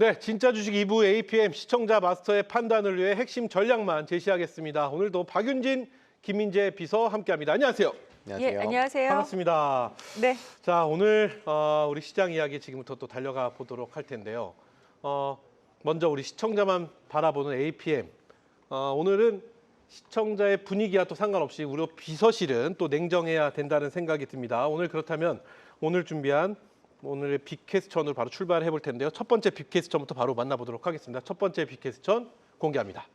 네, 진짜 주식 2부 APM 시청자 마스터의 판단을 위해 핵심 전략만 제시하겠습니다. 오늘도 박윤진, 김민재 비서 함께합니다. 안녕하세요. 예, 안녕하세요. 반갑습니다. 네. 자, 오늘 우리 시장 이야기 지금부터 또 달려가 보도록 할 텐데요. 먼저 우리 시청자만 바라보는 APM. 오늘은 시청자의 분위기와 또 상관없이 우리 비서실은 또 냉정해야 된다는 생각이 듭니다. 오늘 그렇다면 오늘 준비한 오늘의 빅캐스천으로 바로 출발해 볼 텐데요. 첫 번째 빅캐스천부터 바로 만나보도록 하겠습니다. 첫 번째 빅캐스천 공개합니다.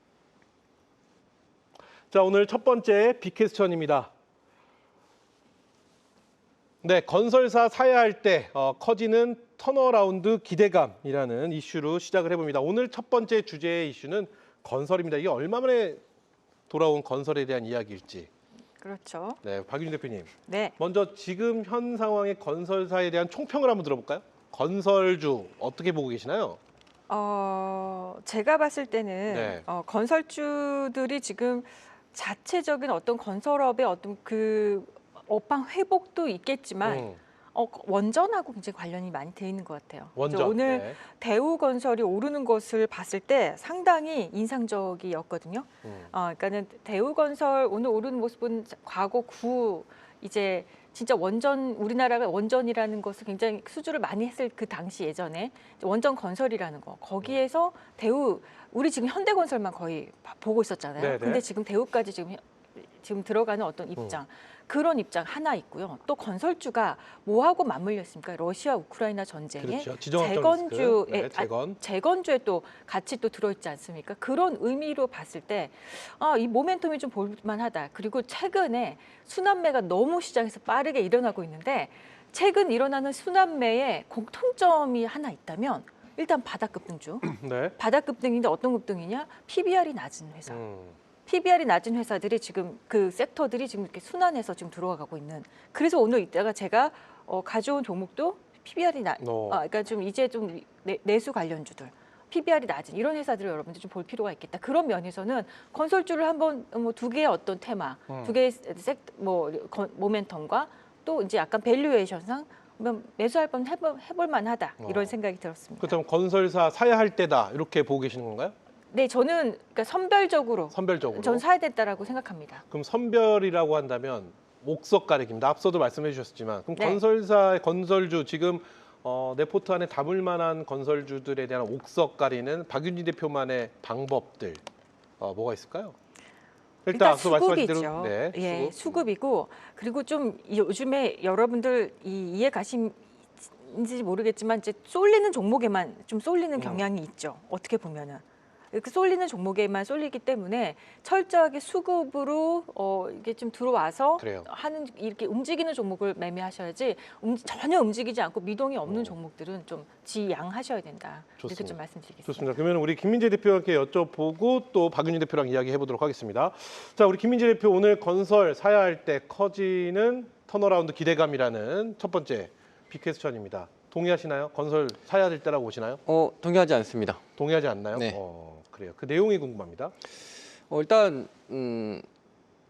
자, 오늘 첫 번째 빅캐스천입니다. 네, 건설사 사야 할 때 커지는 턴어라운드 기대감이라는 이슈로 시작을 해봅니다. 오늘 첫 번째 주제의 이슈는 건설입니다. 이게 얼마 만에 돌아온 건설에 대한 이야기일지. 그렇죠. 네, 박윤진 대표님. 네. 먼저 지금 현 상황의 건설사에 대한 총평을 한번 들어볼까요? 건설주 어떻게 보고 계시나요? 제가 봤을 때는 네. 건설주들이 지금 자체적인 어떤 건설업의 어떤 그 업황 회복도 있겠지만 원전하고 굉장히 관련이 많이 돼 있는 것 같아요. 원전. 오늘 네. 대우건설이 오르는 것을 봤을 때 상당히 인상적이었거든요. 그러니까는 대우건설 오늘 오르는 모습은 과거 이제 진짜 원전 우리나라가 원전이라는 것을 굉장히 수주를 많이 했을 그 당시 예전에 원전 건설이라는 거 거기에서 우리 지금 현대건설만 거의 보고 있었잖아요. 네네. 근데 지금 대우까지 지금 들어가는 어떤 입장. 그런 입장 하나 있고요. 또 건설주가 뭐하고 맞물려 있습니까? 러시아 우크라이나 전쟁에 그렇죠. 지정학적 리스크. 네, 재건주에 또 같이 또 들어있지 않습니까? 그런 의미로 봤을 때 이 모멘텀이 좀 볼만하다. 그리고 최근에 순환매가 너무 시장에서 빠르게 일어나고 있는데 최근 일어나는 순환매의 공통점이 하나 있다면 일단 바닥급등주. 네. 바닥급등인데 어떤 급등이냐? PBR이 낮은 회사. PBR이 낮은 회사들이 지금 그 섹터들이 지금 이렇게 순환해서 지금 들어가고 있는. 그래서 오늘 이따가 제가 가져온 종목도 PBR이 그러니까 좀 이제 좀 내수 관련주들, PBR이 낮은 이런 회사들을 여러분들 좀 볼 필요가 있겠다. 그런 면에서는 건설주를 한번 두 개의 어떤 테마, 두 개의 모멘텀과 또 이제 약간 밸류에이션상 매수할 번 해볼 만하다 이런 생각이 들었습니다. 그렇다면 건설사 사야 할 때다 이렇게 보고 계시는 건가요? 네, 저는 그러니까 선별적으로 전 사야 됐다라고 생각합니다. 그럼 선별이라고 한다면 옥석 가리기입니다. 앞서도 말씀해 주셨지만 그럼 네. 건설주 지금 내 포트 안에 담을 만한 건설주들에 대한 옥석 가리는 박윤진 대표만의 방법들 뭐가 있을까요? 일단 앞서 말씀하신 대로 네, 예, 수급이고 그리고 좀 요즘에 여러분들 이해 가심인지 모르겠지만 이제 쏠리는 종목에만 좀 쏠리는 경향이 있죠. 어떻게 보면은. 이렇게 쏠리는 종목에만 쏠리기 때문에 철저하게 수급으로 이게 좀 들어와서 이렇게 움직이는 종목을 매매하셔야지 전혀 움직이지 않고 미동이 없는 종목들은 좀 지양하셔야 된다. 이렇게 좀 말씀드리겠습니다. 좋습니다. 그러면 우리 김민재 대표께 여쭤보고 또 박윤진 대표랑 이야기해 보도록 하겠습니다. 자, 우리 김민재 대표 오늘 건설 사야 할 때 커지는 턴어라운드 기대감이라는 첫 번째 빅퀘스천입니다. 동의하시나요? 건설 사야 될 때라고 보시나요? 동의하지 않습니다. 동의하지 않나요? 네. 그래요. 그 내용이 궁금합니다. 일단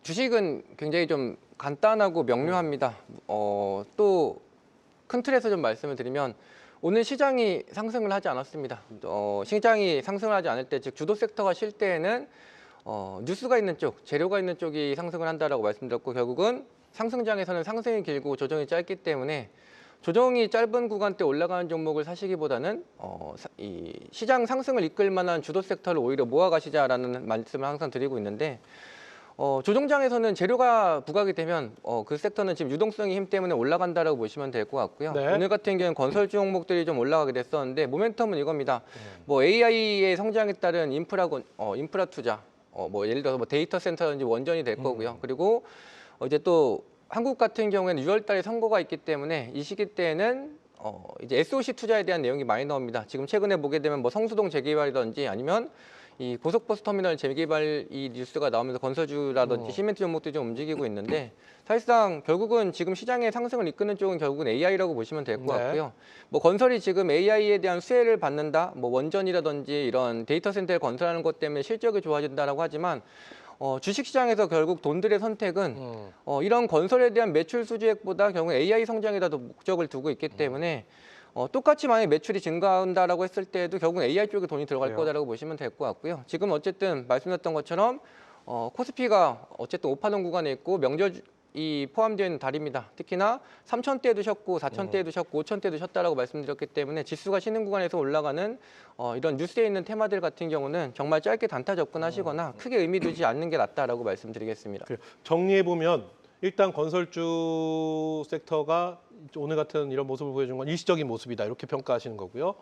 주식은 굉장히 좀 간단하고 명료합니다. 또 큰 틀에서 좀 말씀을 드리면 오늘 시장이 상승을 하지 않았습니다. 시장이 상승을 하지 않을 때, 즉 주도 섹터가 쉴 때에는 뉴스가 있는 쪽, 재료가 있는 쪽이 상승을 한다라고 말씀드렸고 결국은 상승장에서는 상승이 길고 조정이 짧기 때문에 조정이 짧은 구간대 올라가는 종목을 사시기보다는 이 시장 상승을 이끌 만한 주도 섹터를 오히려 모아가시자라는 말씀을 항상 드리고 있는데 조정장에서는 재료가 부각이 되면 그 섹터는 지금 유동성의 힘 때문에 올라간다라고 보시면 될 것 같고요. 네. 오늘 같은 경우는 건설주 종목들이 좀 올라가게 됐었는데 모멘텀은 이겁니다. AI의 성장에 따른 인프라 투자, 예를 들어서 데이터 센터든지 원전이 될 거고요. 그리고 이제 또 한국 같은 경우에는 6월 달에 선거가 있기 때문에 이 시기 때에는 이제 SOC 투자에 대한 내용이 많이 나옵니다. 지금 최근에 보게 되면 성수동 재개발이든지 아니면 이 고속버스 터미널 재개발 이 뉴스가 나오면서 건설주라든지 시멘트 종목들이 좀 움직이고 있는데 사실상 결국은 지금 시장의 상승을 이끄는 쪽은 결국은 AI라고 보시면 될 것 같고요. 건설이 지금 AI에 대한 수혜를 받는다, 원전이라든지 이런 데이터 센터를 건설하는 것 때문에 실적이 좋아진다라고 하지만 주식시장에서 결국 돈들의 선택은 이런 건설에 대한 매출 수주액보다 결국 AI 성장에다 더 목적을 두고 있기 때문에 똑같이 만약 매출이 증가한다라고 했을 때도 결국은 AI 쪽에 돈이 들어갈 그래요. 거다라고 보시면 될 것 같고요. 지금 어쨌든 말씀드렸던 것처럼 코스피가 어쨌든 5파동 구간에 있고 명절이 포함되어 있는 달입니다. 특히나 3,000대도 쉬었고 4,000대도 쉬었고 5,000대도 쉬었다라고 말씀드렸기 때문에 지수가 쉬는 구간에서 올라가는 이런 뉴스에 있는 테마들 같은 경우는 정말 짧게 단타 접근하시거나 크게 의미 두지 않는 게 낫다라고 말씀드리겠습니다. 정리해 보면 일단 건설주 섹터가 오늘 같은 이런 모습을 보여준 건 일시적인 모습이다 이렇게 평가하시는 거고요.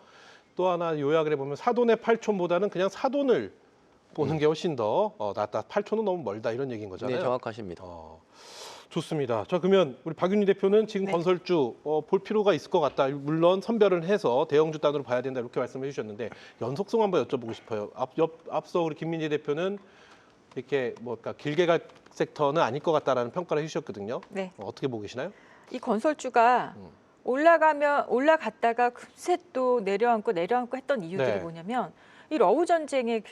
또 하나 요약을 해보면 사돈의 8촌보다는 그냥 사돈을 보는 게 훨씬 더 낫다. 8촌은 너무 멀다 이런 얘기인 거잖아요. 네, 정확하십니다. 좋습니다. 자, 그러면 우리 박윤희 대표는 지금 네. 건설주 볼 필요가 있을 것 같다. 물론 선별을 해서 대형주 단으로 봐야 된다 이렇게 말씀해 주셨는데 연속성 한번 여쭤보고 싶어요. 앞서 우리 김민재 대표는 이렇게 그러니까 길게 갈 섹터는 아닐 것 같다라는 평가를 해주셨거든요. 네. 어떻게 보고 계시나요? 이 건설주가 올라갔다가 금세 또 내려앉고 했던 이유들이 네. 뭐냐면 이 러우 전쟁의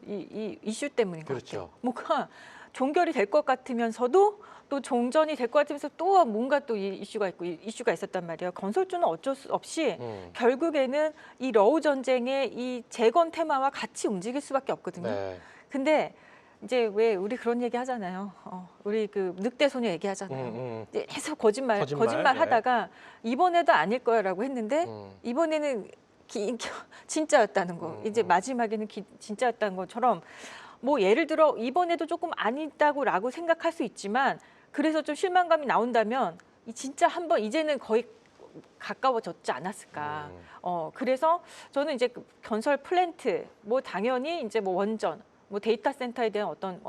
이 이슈 때문인 것 그렇죠. 같아요. 뭔가 종결이 될 것 같으면서도 또 종전이 될 것 같으면서 또 뭔가 또 이슈가 있었단 말이에요. 건설주는 어쩔 수 없이 결국에는 이 러우 전쟁의 이 재건 테마와 같이 움직일 수밖에 없거든요. 네. 근데 이제 왜 우리 그런 얘기 하잖아요. 우리 그 늑대 소녀 얘기하잖아요. 이제 계속 거짓말 네. 하다가 이번에도 아닐 거라고 했는데 이번에는 진짜였다는 거. 이제 마지막에는 진짜였다는 것처럼 뭐 예를 들어 이번에도 조금 아니다고라고 생각할 수 있지만 그래서 좀 실망감이 나온다면 진짜 한번 이제는 거의 가까워졌지 않았을까. 그래서 저는 이제 그 건설 플랜트 뭐 당연히 이제 뭐 원전 뭐 데이터 센터에 대한 어떤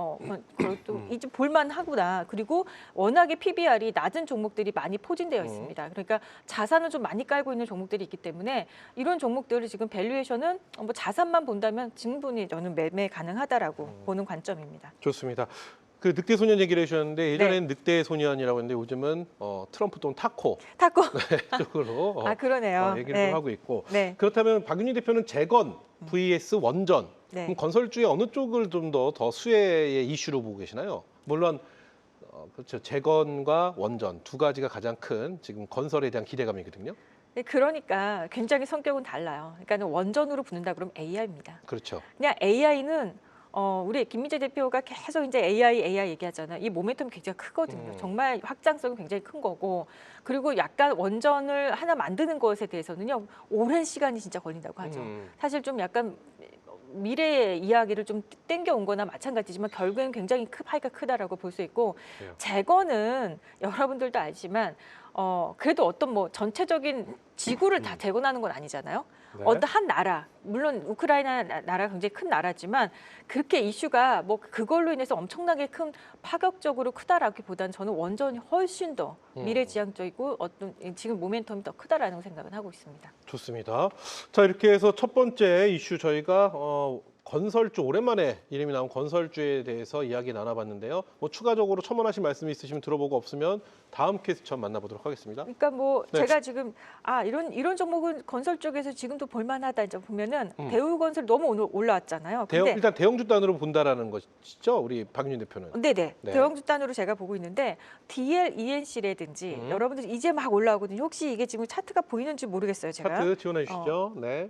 그것도 이제 볼만하구나. 그리고 워낙에 PBR이 낮은 종목들이 많이 포진되어 있습니다. 그러니까 자산을 좀 많이 깔고 있는 종목들이 있기 때문에 이런 종목들을 지금 밸류에이션은 뭐 자산만 본다면 충분히 저는 매매 가능하다라고 보는 관점입니다. 좋습니다. 그 늑대 소년 얘기를 해주셨는데 예전에는 늑대 소년이라고 했는데 요즘은 트럼프 또는 타코 타코. 쪽으로 그러네요. 얘기를 네. 좀 하고 있고 네. 그렇다면 박윤희 대표는 재건 vs 원전 네. 그럼 건설주의 어느 쪽을 좀 더 수혜의 이슈로 보고 계시나요? 물론 그렇죠. 재건과 원전 두 가지가 가장 큰 지금 건설에 대한 기대감이거든요. 네, 그러니까 굉장히 성격은 달라요. 그러니까 원전으로 붙는다 그러면 AI입니다. 그렇죠. 그냥 AI는 우리 김민재 대표가 계속 이제 AI 얘기하잖아요. 이 모멘텀이 굉장히 크거든요. 정말 확장성이 굉장히 큰 거고 그리고 약간 원전을 하나 만드는 것에 대해서는요 오랜 시간이 진짜 걸린다고 하죠. 사실 좀 약간 미래의 이야기를 좀 땡겨온 거나 마찬가지지만 결국엔 굉장히 파이가 크다라고 볼 수 있고 그래요. 재건은 여러분들도 알지만 그래도 어떤 뭐 전체적인 지구를 다 재건하는 건 아니잖아요. 네. 어떤 한 나라, 물론 우크라이나 나라가 굉장히 큰 나라지만 그렇게 이슈가 뭐 그걸로 인해서 엄청나게 큰 파격적으로 크다라기보다는 저는 원전이 훨씬 더 미래지향적이고 어떤 지금 모멘텀이 더 크다라는 생각은 하고 있습니다. 좋습니다. 자 이렇게 해서 첫 번째 이슈 저희가 건설주 오랜만에 이름이 나온 건설주에 대해서 이야기 나눠봤는데요. 뭐 추가적으로 첨언하신 말씀이 있으시면 들어보고 없으면 다음 퀘스천 만나보도록 하겠습니다. 그러니까 뭐 네. 제가 지금 이런 종목은 건설 쪽에서 지금도 볼만하다 이제 보면은 대우건설 너무 오늘 올라왔잖아요. 근데 일단 대형주 단으로 본다라는 것이죠, 우리 박윤희 대표는. 네네. 네. 대형주 단으로 제가 보고 있는데 DLENC라든지 여러분들 이제 막 올라오거든요. 혹시 이게 지금 차트가 보이는지 모르겠어요, 제가. 차트 지원해 주시죠. 네.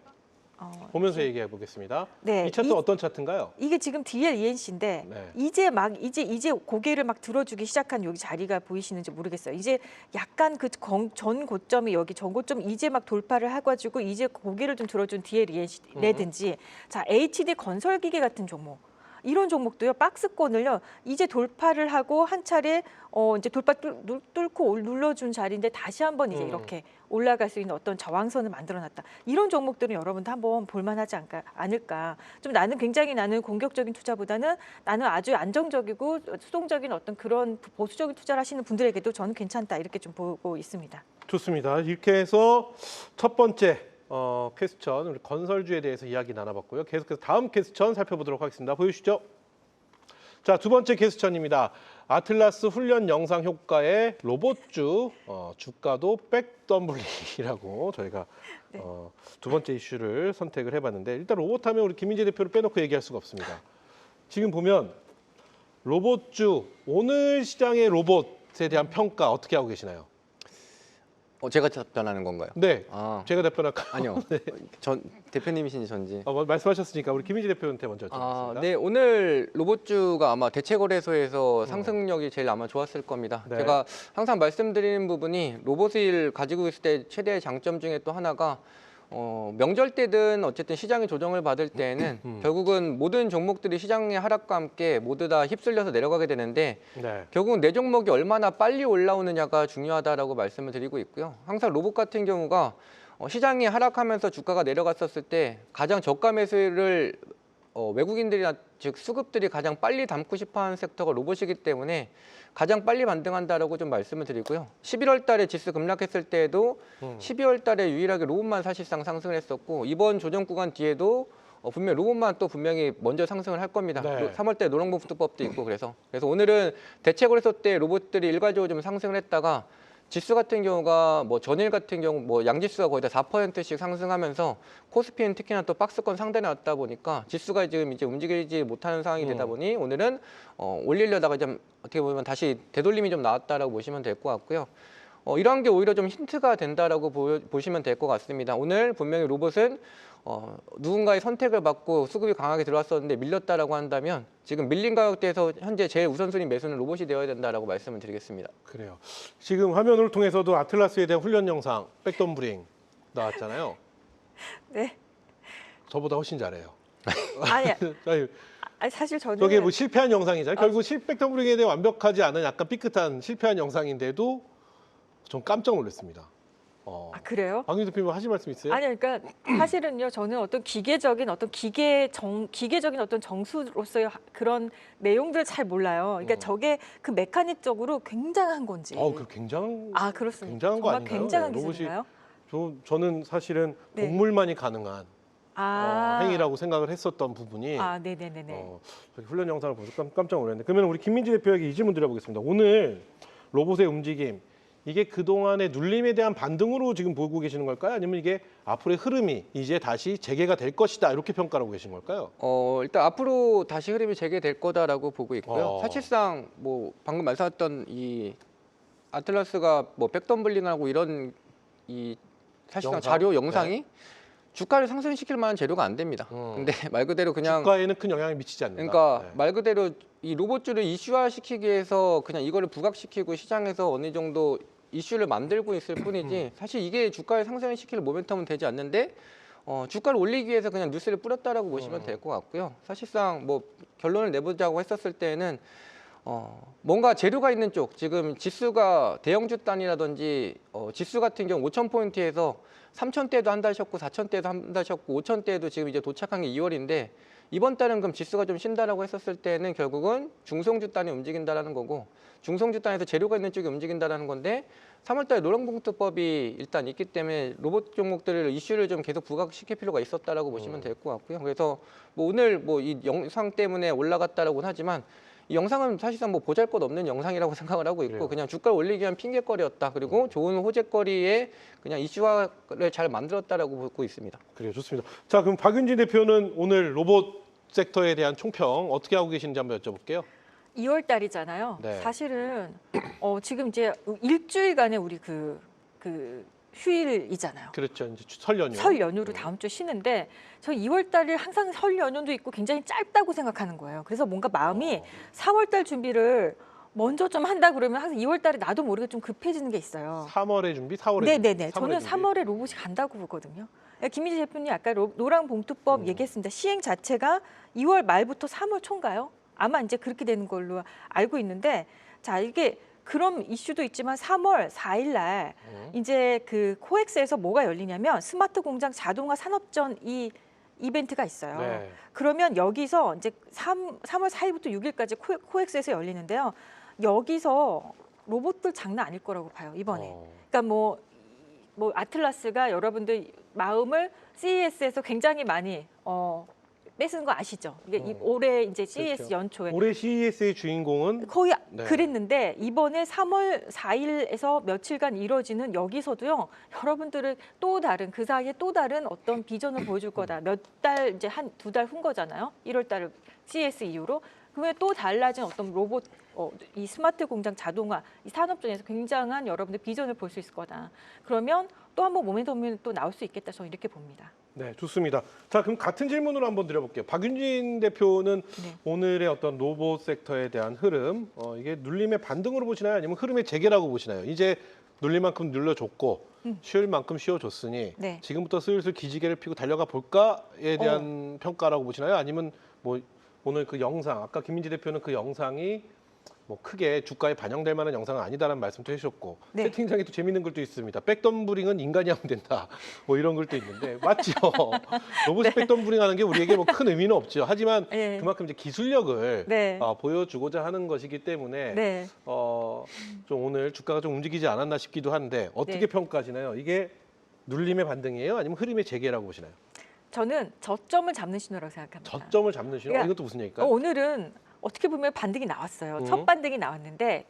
보면서 얘기해 보겠습니다. 네, 이 차트 어떤 차트인가요? 이게 지금 DLENC인데 네. 이제 고개를 막 들어주기 시작한 여기 자리가 보이시는지 모르겠어요. 이제 약간 그 전 고점이 여기 전 고점 이제 막 돌파를 해가지고 이제 고개를 좀 들어준 DLENC라든지 자 HD 건설기계 같은 종목. 이런 종목도요 박스권을요 이제 돌파를 하고 한 차례 이제 돌파 뚫고 눌러준 자리인데 다시 한번 이제 이렇게 올라갈 수 있는 어떤 저항선을 만들어놨다. 이런 종목들은 여러분도 한번 볼만하지 않을까. 좀 나는 공격적인 투자보다는 나는 아주 안정적이고 수동적인 어떤 그런 보수적인 투자를 하시는 분들에게도 저는 괜찮다 이렇게 좀 보고 있습니다. 좋습니다. 이렇게 해서 첫 번째 퀘스천 우리 건설주에 대해서 이야기 나눠봤고요. 계속해서 다음 퀘스천 살펴보도록 하겠습니다. 보여주시죠. 자, 두 번째 퀘스천입니다. 아틀라스 훈련 영상 효과의 로봇주 주가도 백덤블링이라고 저희가 네. 두 번째 이슈를 선택을 해봤는데 일단 로봇하면 우리 김민재 대표를 빼놓고 얘기할 수가 없습니다. 지금 보면 로봇주 오늘 시장의 로봇에 대한 평가 어떻게 하고 계시나요? 제가 답변하는 건가요? 네, 아, 제가 답변할까요? 아니요. 전 대표님이신지 전지. 말씀하셨으니까 우리 김민지 대표한테 먼저 아, 여쭤보겠습니다. 네, 오늘 로봇주가 아마 대체거래소에서 상승력이 제일 아마 좋았을 겁니다. 네. 제가 항상 말씀드리는 부분이 로봇을 가지고 있을 때 최대의 장점 중에 또 하나가 명절 때든 어쨌든 시장의 조정을 받을 때에는 결국은 모든 종목들이 시장의 하락과 함께 모두 다 휩쓸려서 내려가게 되는데 네. 결국은 내 종목이 얼마나 빨리 올라오느냐가 중요하다라고 말씀을 드리고 있고요. 항상 로봇 같은 경우가 시장이 하락하면서 주가가 내려갔었을 때 가장 저가 매수를 외국인들이나 즉 수급들이 가장 빨리 담고 싶어하는 섹터가 로봇이기 때문에 가장 빨리 반등한다라고 좀 말씀을 드리고요. 11월 달에 지수 급락했을 때에도 12월 달에 유일하게 로봇만 사실상 상승을 했었고 이번 조정 구간 뒤에도 분명 로봇만 또 분명히 먼저 상승을 할 겁니다. 네. 3월 때 노랑봉투법도 있고 그래서 오늘은 대체거래소 때 로봇들이 일괄적으로 좀 상승을 했다가 지수 같은 경우가 뭐 전일 같은 경우 뭐 양지수가 거의 다 4%씩 상승하면서 코스피는 특히나 또 박스권 상단에 왔다 보니까 지수가 지금 이제 움직이지 못하는 상황이 되다 보니 오늘은 올리려다가 좀 어떻게 보면 다시 되돌림이 좀 나왔다라고 보시면 될 것 같고요. 이러한 게 오히려 좀 힌트가 된다라고 보시면 될 것 같습니다. 오늘 분명히 로봇은 누군가의 선택을 받고 수급이 강하게 들어왔었는데 밀렸다라고 한다면 지금 밀린 가격대에서 현재 제일 우선순위 매수는 로봇이 되어야 된다라고 말씀을 드리겠습니다. 그래요. 지금 화면을 통해서도 아틀라스에 대한 훈련 영상 백덤블링 나왔잖아요. 네. 저보다 훨씬 잘해요. 아니, 아니, 아니 사실 저는 저게 뭐 실패한 영상이잖아요. 결국 백덤블링에 대해 완벽하지 않은 약간 삐끗한 실패한 영상인데도 전 깜짝 놀랐습니다. 그래요? 박윤 대표님 하실 말씀 있어요? 아니 그러니까 사실은요 저는 어떤 기계적인 어떤 기계적인 어떤 정수로서의 그런 내용들을 잘 몰라요. 그러니까 저게 그 메카닉적으로 굉장한 건지. 그 굉장한 그렇습니다. 굉장한 거 정말 아닌가요? 굉장한 네, 로봇이 기술인가요? 저는 사실은 네. 동물만이 가능한 아, 행위라고 생각을 했었던 부분이 네네네네. 훈련 영상을 보면서 깜짝 놀랐는데 그러면 우리 김민지 대표에게 이 질문 드려보겠습니다. 오늘 로봇의 움직임 이게 그동안의 눌림에 대한 반등으로 지금 보고 계시는 걸까요? 아니면 이게 앞으로의 흐름이 이제 다시 재개가 될 것이다 이렇게 평가하고 계신 걸까요? 일단 앞으로 다시 흐름이 재개될 거다라고 보고 있고요. 사실상 뭐 방금 말씀하셨던 이 아틀라스가 뭐 백덤블링하고 이런 이 사실상 영상? 자료 영상이 주가를 상승시킬 만한 재료가 안 됩니다. 근데 말 그대로 그냥 주가에는 큰 영향을 미치지 않는다. 그러니까 네. 말 그대로 이 로봇주를 이슈화시키기 위해서 그냥 이거를 부각시키고 시장에서 어느 정도 이슈를 만들고 있을 뿐이지 사실 이게 주가를 상승시킬 모멘텀은 되지 않는데 주가를 올리기 위해서 그냥 뉴스를 뿌렸다라고 보시면 될 것 같고요. 사실상 뭐 결론을 내보자고 했었을 때는 뭔가 재료가 있는 쪽 지금 지수가 대형주 단이라든지 지수 같은 경우 5,000포인트에서 3,000대도 한 달 쉬었고 4,000대도 한 달 쉬었고 5,000대도 지금 이제 도착한 게 2월인데 이번 달은 그럼 지수가 좀 쉰다라고 했었을 때는 결국은 중성주 단이 움직인다라는 거고 중성주 단에서 재료가 있는 쪽이 움직인다라는 건데 3월달에 노랑봉투법이 일단 있기 때문에 로봇 종목들을 이슈를 좀 계속 부각시킬 필요가 있었다라고 보시면 될 것 같고요. 그래서 뭐 오늘 뭐 이 영상 때문에 올라갔다라고는 하지만 이 영상은 사실상 뭐 보잘것없는 영상이라고 생각을 하고 있고 그래요. 그냥 주가를 올리기 위한 핑계거리였다. 그리고 좋은 호재거리에 그냥 이슈화를 잘 만들었다라고 보고 있습니다. 그래요, 좋습니다. 자, 그럼 박윤진 대표는 오늘 로봇 섹터에 대한 총평 어떻게 하고 계신지 한번 여쭤볼게요. 2월 달이잖아요. 네. 사실은 지금 이제 일주일간의 우리 그 휴일이잖아요. 그렇죠, 이제 설 연휴. 설 연휴로 다음 주 쉬는데 저 2월 달이 항상 설 연휴도 있고 굉장히 짧다고 생각하는 거예요. 그래서 뭔가 마음이 4월 달 준비를 먼저 좀 한다 그러면 항상 2월 달에 나도 모르게 좀 급해지는 게 있어요. 3월에 준비, 4월에 네네네. 준비. 저는 3월에 준비. 3월에 로봇이 간다고 보거든요. 김민지 대표님 아까 노랑봉투법 얘기했습니다. 시행 자체가 2월 말부터 3월 초인가요? 아마 이제 그렇게 되는 걸로 알고 있는데 자 이게 그런 이슈도 있지만 3월 4일 날 이제 그 코엑스에서 뭐가 열리냐면 스마트 공장 자동화 산업전 이 이벤트가 있어요. 네. 그러면 여기서 이제 3월 4일부터 6일까지 코엑스에서 열리는데요. 여기서 로봇들 장난 아닐 거라고 봐요 이번에. 그러니까 뭐 아틀라스가 여러분들 마음을 CES에서 굉장히 많이 뺏은 거 아시죠? 이게 올해 이제 CES 그렇죠. 연초에 올해 CES의 주인공은 거의 네. 그랬는데 이번에 3월 4일에서 며칠간 이뤄지는 여기서도요. 여러분들은 또 다른 그 사이에 또 다른 어떤 비전을 보여줄 거다. 몇 달 이제 한 2달 후 거잖아요. 1월 달 CES 이후로 그러면 또 달라진 어떤 로봇, 이 스마트 공장 자동화, 이 산업전에서 굉장한 여러분들 비전을 볼 수 있을 거다. 그러면 또 한 번 모멘텀이 또 나올 수 있겠다. 저는 이렇게 봅니다. 네, 좋습니다. 자, 그럼 같은 질문으로 한번 드려볼게요. 박윤진 대표는 네. 오늘의 어떤 로봇 섹터에 대한 흐름, 이게 눌림의 반등으로 보시나요? 아니면 흐름의 재개라고 보시나요? 이제 눌릴 만큼 눌러줬고 쉬울 만큼 쉬어줬으니 네. 지금부터 슬슬 기지개를 펴고 달려가 볼까에 대한 평가라고 보시나요? 아니면 뭐 오늘 그 영상, 아까 김민지 대표는 그 영상이 뭐 크게 주가에 반영될 만한 영상은 아니다라는 말씀도 해주셨고 네. 채팅창에 또 재밌는 글도 있습니다. 백덤블링은 인간이 하면 된다. 뭐 이런 글도 있는데 맞죠? 로봇이 백덤블링하는 게 우리에게 뭐 큰 의미는 없죠. 하지만 네. 그만큼 이제 기술력을 네. 보여주고자 하는 것이기 때문에 네. 좀 오늘 주가가 좀 움직이지 않았나 싶기도 한데 어떻게 네. 평가하시나요? 이게 눌림의 반등이에요? 아니면 흐름의 재개라고 보시나요? 저는 저점을 잡는 신호라고 생각합니다. 저점을 잡는 신호? 그러니까 이것도 무슨 얘기일까요? 오늘은 어떻게 보면 반등이 나왔어요. 첫 반등이 나왔는데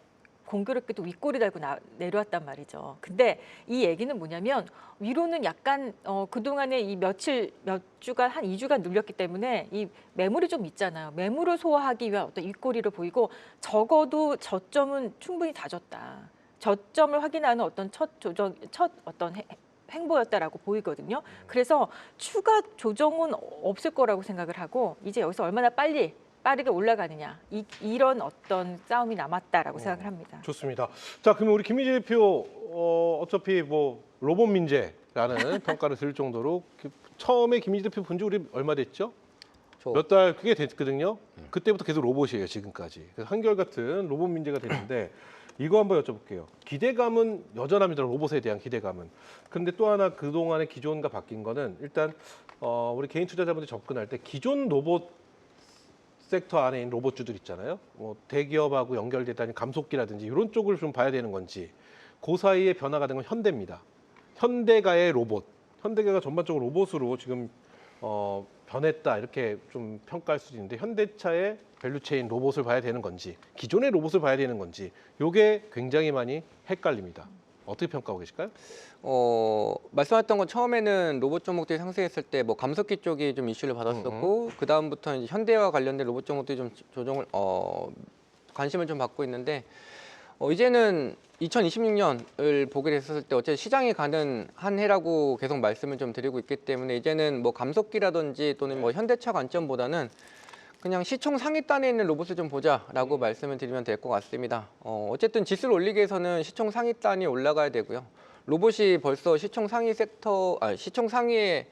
공교롭게도 윗꼬리 달고 내려왔단 말이죠. 근데 이 얘기는 뭐냐면 위로는 약간 그동안에 이 몇 주간 한 2주간 눌렸기 때문에 이 매물이 좀 있잖아요. 매물을 소화하기 위한 어떤 윗꼬리를 보이고 적어도 저점은 충분히 다졌다. 저점을 확인하는 어떤 첫 어떤 행보였다라고 보이거든요. 그래서 추가 조정은 없을 거라고 생각을 하고 이제 여기서 얼마나 빠르게 올라가느냐 이런 어떤 싸움이 남았다라고 생각을 합니다. 좋습니다. 자, 그러면 우리 김민지 대표 어차피 뭐 로봇 민재라는 평가를 들을 정도로 처음에 김민지 대표 본 지 우리 얼마 됐죠? 저- 몇 달 그게 됐거든요. 그때부터 계속 로봇이에요, 지금까지. 그래서 한결같은 로봇 민재가 됐는데 이거 한번 여쭤볼게요. 기대감은 여전합니다. 로봇에 대한 기대감은. 근데 또 하나 그동안의 기존과 바뀐 거는 일단 우리 개인 투자자분들이 접근할 때 기존 로봇 섹터 안에 있는 로봇주들 있잖아요. 뭐 대기업하고 연결되다니 감속기라든지 이런 쪽을 좀 봐야 되는 건지 그 사이에 변화가 된 건 현대입니다. 현대가의 로봇, 현대가가 전반적으로 로봇으로 지금 변했다 이렇게 좀 평가할 수도 있는데 현대차의 밸류체인 로봇을 봐야 되는 건지 기존의 로봇을 봐야 되는 건지 이게 굉장히 많이 헷갈립니다. 어떻게 평가하고 계실까요? 말씀하셨던 건 처음에는 로봇 종목들이 상승했을 때 뭐 감속기 쪽이 좀 이슈를 받았었고 그 다음부터 이제 현대와 관련된 로봇 종목들이 좀 조정을 관심을 좀 받고 있는데 이제는 2026년을 보게 됐을 때 어쨌든 시장이 가는 한 해라고 계속 말씀을 좀 드리고 있기 때문에 이제는 뭐 감속기라든지 또는 뭐 현대차 관점보다는 그냥 시총 상위단에 있는 로봇을 좀 보자라고 말씀을 드리면 될 것 같습니다. 어쨌든 지수를 올리기 위해서는 시총 상위단이 올라가야 되고요. 로봇이 벌써 시총 상위 시총 상위에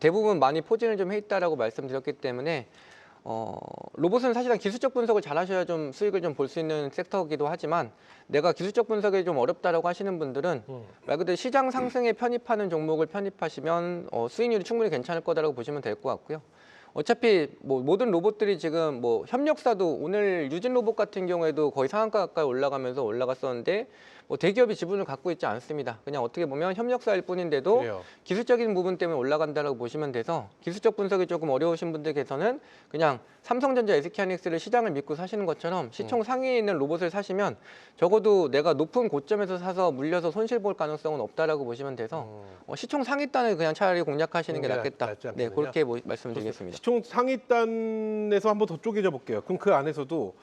대부분 많이 포진을 좀 해 있다라고 말씀드렸기 때문에 로봇은 사실상 기술적 분석을 잘 하셔야 좀 수익을 좀 볼 수 있는 섹터이기도 하지만 내가 기술적 분석이 좀 어렵다라고 하시는 분들은 말 그대로 시장 상승에 편입하는 종목을 편입하시면 수익률이 충분히 괜찮을 거다라고 보시면 될 것 같고요. 어차피 뭐 모든 로봇들이 지금 뭐 협력사도 오늘 유진 로봇 같은 경우에도 거의 상한가 가까이 올라가면서 올라갔었는데 뭐 대기업이 지분을 갖고 있지 않습니다. 그냥 어떻게 보면 협력사일 뿐인데도 그래요. 기술적인 부분 때문에 올라간다라고 보시면 돼서 기술적 분석이 조금 어려우신 분들께서는 그냥 삼성전자, SK하이닉스를 시장을 믿고 사시는 것처럼 시총 상위에 있는 로봇을 사시면 적어도 내가 높은 고점에서 사서 물려서 손실 볼 가능성은 없다라고 보시면 돼서 시총 상위단을 그냥 차라리 공략하시는 게 낫겠다. 낫지 네, 않겠느냐? 그렇게 말씀드리겠습니다. 시총 상위단에서 한번 더 쪼개져 볼게요. 그럼 그 안에서도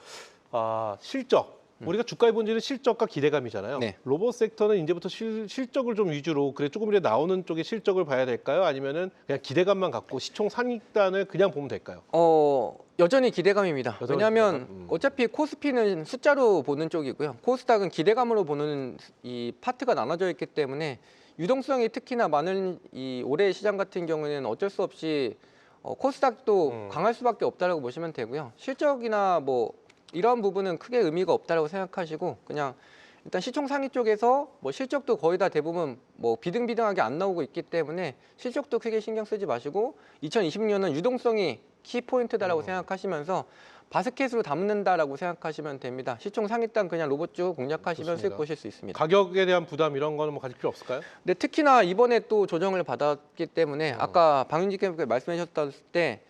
실적. 우리가 주가의 본질은 실적과 기대감이잖아요. 네. 로봇 섹터는 이제부터 실적을 좀 위주로 그래 조금이라도 나오는 쪽의 실적을 봐야 될까요? 아니면은 그냥 기대감만 갖고 시총 상위단을 그냥 보면 될까요? 여전히 기대감입니다. 여전히 왜냐하면 기대감? 어차피 코스피는 숫자로 보는 쪽이고요. 코스닥은 기대감으로 보는 이 파트가 나눠져 있기 때문에 유동성이 특히나 많은 이 올해 시장 같은 경우에는 어쩔 수 없이 코스닥도 강할 수밖에 없다라고 보시면 되고요. 실적이나 뭐 이런 부분은 크게 의미가 없다라고 생각하시고 그냥 일단 시총 상위 쪽에서 뭐 실적도 거의 다 대부분 뭐 비등비등하게 안 나오고 있기 때문에 실적도 크게 신경 쓰지 마시고 2020년은 유동성이 키포인트다라고 생각하시면서 바스켓으로 담는다라고 생각하시면 됩니다. 시총 상위단 그냥 로봇주 공략하시면 좋습니다. 수익 보실 수 있습니다. 가격에 대한 부담 이런 거는 뭐 가질 필요 없을까요? 근데 특히나 이번에 또 조정을 받았기 때문에 아까 박윤지께서 말씀해 주셨을 때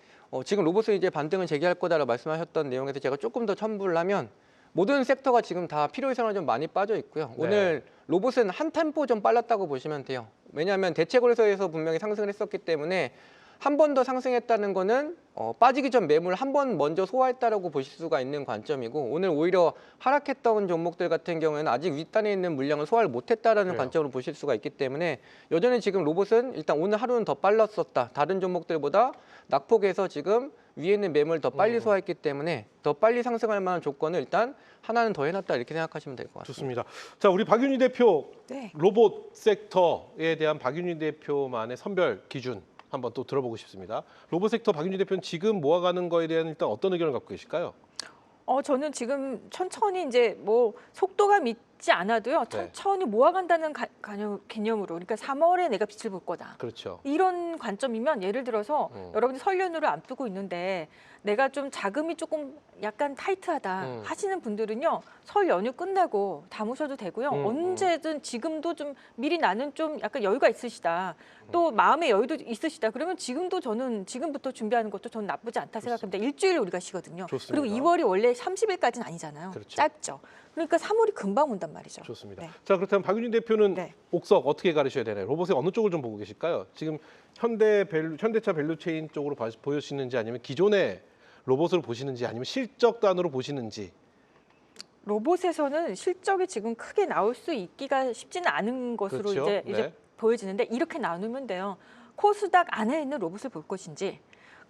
지금 로봇은 이제 반등을 재개할 거다라고 말씀하셨던 내용에서 제가 조금 더 첨부를 하면 모든 섹터가 지금 다 필요 이상으로 좀 많이 빠져 있고요. 네. 오늘 로봇은 한 템포 좀 빨랐다고 보시면 돼요. 왜냐하면 대체고에서 분명히 상승을 했었기 때문에 한 번 더 상승했다는 거는 빠지기 전 매물 한 번 먼저 소화했다라고 보실 수가 있는 관점이고, 오늘 오히려 하락했던 종목들 같은 경우에는 아직 윗단에 있는 물량을 소화를 못했다라는 그래요. 관점으로 보실 수가 있기 때문에, 여전히 지금 로봇은 일단 오늘 하루는 더 빨랐었다. 다른 종목들보다 낙폭에서 지금 위에 있는 매물 더 빨리 소화했기 때문에 더 빨리 상승할 만한 조건을 일단 하나는 더 해놨다, 이렇게 생각하시면 될 것 같습니다. 좋습니다. 자, 우리 박윤희 대표 네. 로봇 섹터에 대한 박윤희 대표만의 선별 기준 한번 또 들어보고 싶습니다. 로봇 섹터 박윤희 대표는 지금 모아가는 거에 대한 일단 어떤 의견을 갖고 계실까요? 저는 지금 천천히 이제 뭐 속도가 믿지 않아도요. 천천히 모아간다는 개념으로, 그러니까 3월에 내가 빛을 볼 거다. 그렇죠. 이런 관점이면, 예를 들어서 여러분이 설 연휴를 앞두고 있는데 내가 좀 자금이 조금 약간 타이트하다 하시는 분들은요, 설 연휴 끝나고 담으셔도 되고요. 언제든 지금도 좀 미리 나는 좀 약간 여유가 있으시다. 또 마음의 여유도 있으시다. 그러면 지금도 저는 지금부터 준비하는 것도 저는 나쁘지 않다 생각합니다. 일주일 우리가 쉬거든요. 좋습니다. 그리고 2월이 원래 30일까지는 아니잖아요. 그렇죠. 짧죠. 그러니까 3월이 금방 온단 말이죠. 좋습니다. 네. 자, 그렇다면 박윤희 대표는 네. 옥석 어떻게 가르쳐야 되나요? 로봇의 어느 쪽을 좀 보고 계실까요? 지금 현대차 밸류체인 쪽으로 보시는지, 아니면 기존의 로봇을 보시는지, 아니면 실적단으로 보시는지. 로봇에서는 실적이 지금 크게 나올 수 있기가 쉽지는 않은 것으로 그렇죠. 이제 네. 보여지는데, 이렇게 나누면 돼요. 코스닥 안에 있는 로봇을 볼 것인지,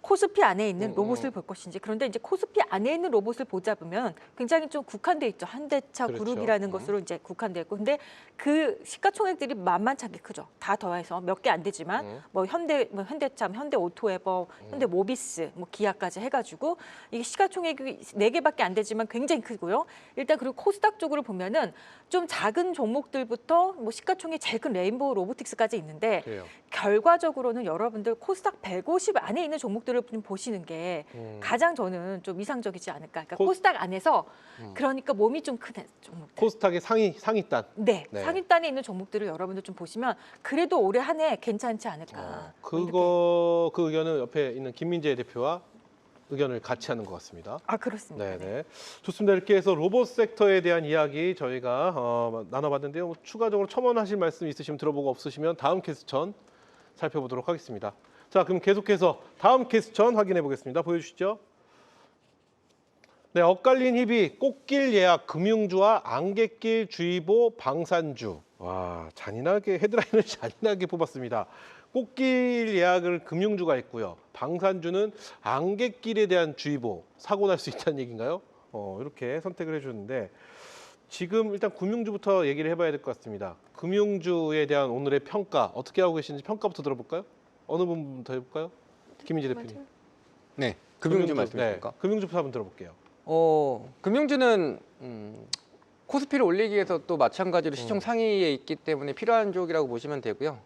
코스피 안에 있는 로봇을 볼 것인지. 그런데 이제 코스피 안에 있는 로봇을 보자보면 굉장히 좀 국한돼 있죠. 현대차 그렇죠. 그룹이라는 것으로 이제 국한돼 있고, 근데 그 시가총액들이 만만찮게 크죠. 다 더해서 몇 개 안 되지만 뭐 현대차, 현대오토에버, 현대모비스, 뭐 기아까지 해가지고 이게 시가총액이 4개밖에 안 되지만 굉장히 크고요. 일단 그리고 코스닥 쪽으로 보면은 좀 작은 종목들부터 뭐 시가총액 제일 큰 레인보우 로보틱스까지 있는데, 그래요. 결과적으로는 여러분들 코스닥 150 안에 있는 종목들을 좀 보시는 게 가장 저는 좀 이상적이지 않을까. 그러니까 코스닥 안에서 그러니까 몸이 좀 큰 종목들. 코스닥의 상위단. 네, 네. 상위단에 있는 종목들을 여러분들 좀 보시면 그래도 올해 한 해 괜찮지 않을까. 그 의견은 옆에 있는 김민재 대표와 의견을 같이 하는 것 같습니다. 그렇습니다. 네. 네네. 좋습니다. 이렇게 해서 로봇 섹터에 대한 이야기 저희가 나눠봤는데요. 뭐 추가적으로 첨언하실 말씀 있으시면 들어보고, 없으시면 다음 캐스천 살펴보도록 하겠습니다. 자, 그럼 계속해서 다음 캐스천 확인해 보겠습니다. 보여주시죠. 네, 엇갈린 희비, 꽃길 예약, 금융주와 안갯길 주의보, 방산주. 와, 잔인하게 헤드라인을 잔인하게 뽑았습니다. 꽃길 예약을 금융주가 했고요. 방산주는 안갯길에 대한 주의보, 사고 날 수 있다는 얘기인가요? 이렇게 선택을 해주는데, 지금 일단 금융주부터 얘기를 해봐야 될 것 같습니다. 금융주에 대한 오늘의 평가 어떻게 하고 계신지 평가부터 들어볼까요? 어느 부분부터 해볼까요? 김민재 대표님. 네, 금융주 말씀이십니까? 네, 금융주부터 한번 들어볼게요. 금융주는 코스피를 올리기 위해서 또 마찬가지로 시총 상위에 있기 때문에 필요한 쪽이라고 보시면 되고요.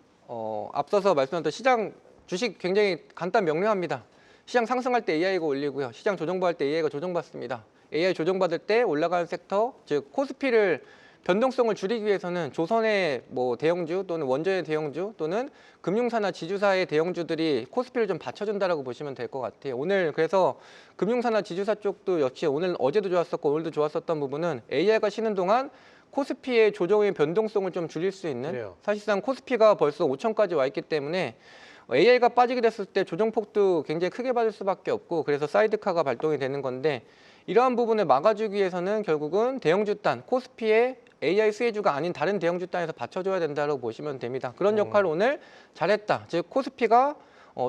앞서서 말씀드렸던 시장 주식 굉장히 간단 명료합니다. 시장 상승할 때 AI가 올리고요. 시장 조정받을 때 AI가 조정받습니다. AI 조정받을 때 올라가는 섹터, 즉 코스피를 변동성을 줄이기 위해서는 조선의 뭐 대형주 또는 원전의 대형주 또는 금융사나 지주사의 대형주들이 코스피를 좀 받쳐준다라고 보시면 될 것 같아요. 오늘 그래서 금융사나 지주사 쪽도 역시 오늘 어제도 좋았었고 오늘도 좋았었던 부분은 AI가 쉬는 동안 코스피의 조정의 변동성을 좀 줄일 수 있는, 그래요. 사실상 코스피가 벌써 5천까지 와 있기 때문에 AI가 빠지게 됐을 때 조정폭도 굉장히 크게 받을 수밖에 없고, 그래서 사이드카가 발동이 되는 건데, 이러한 부분을 막아주기 위해서는 결국은 대형주 단, 코스피의 AI 수혜주가 아닌 다른 대형주 단에서 받쳐줘야 된다고 보시면 됩니다. 그런 역할을 오늘 잘했다. 즉 코스피가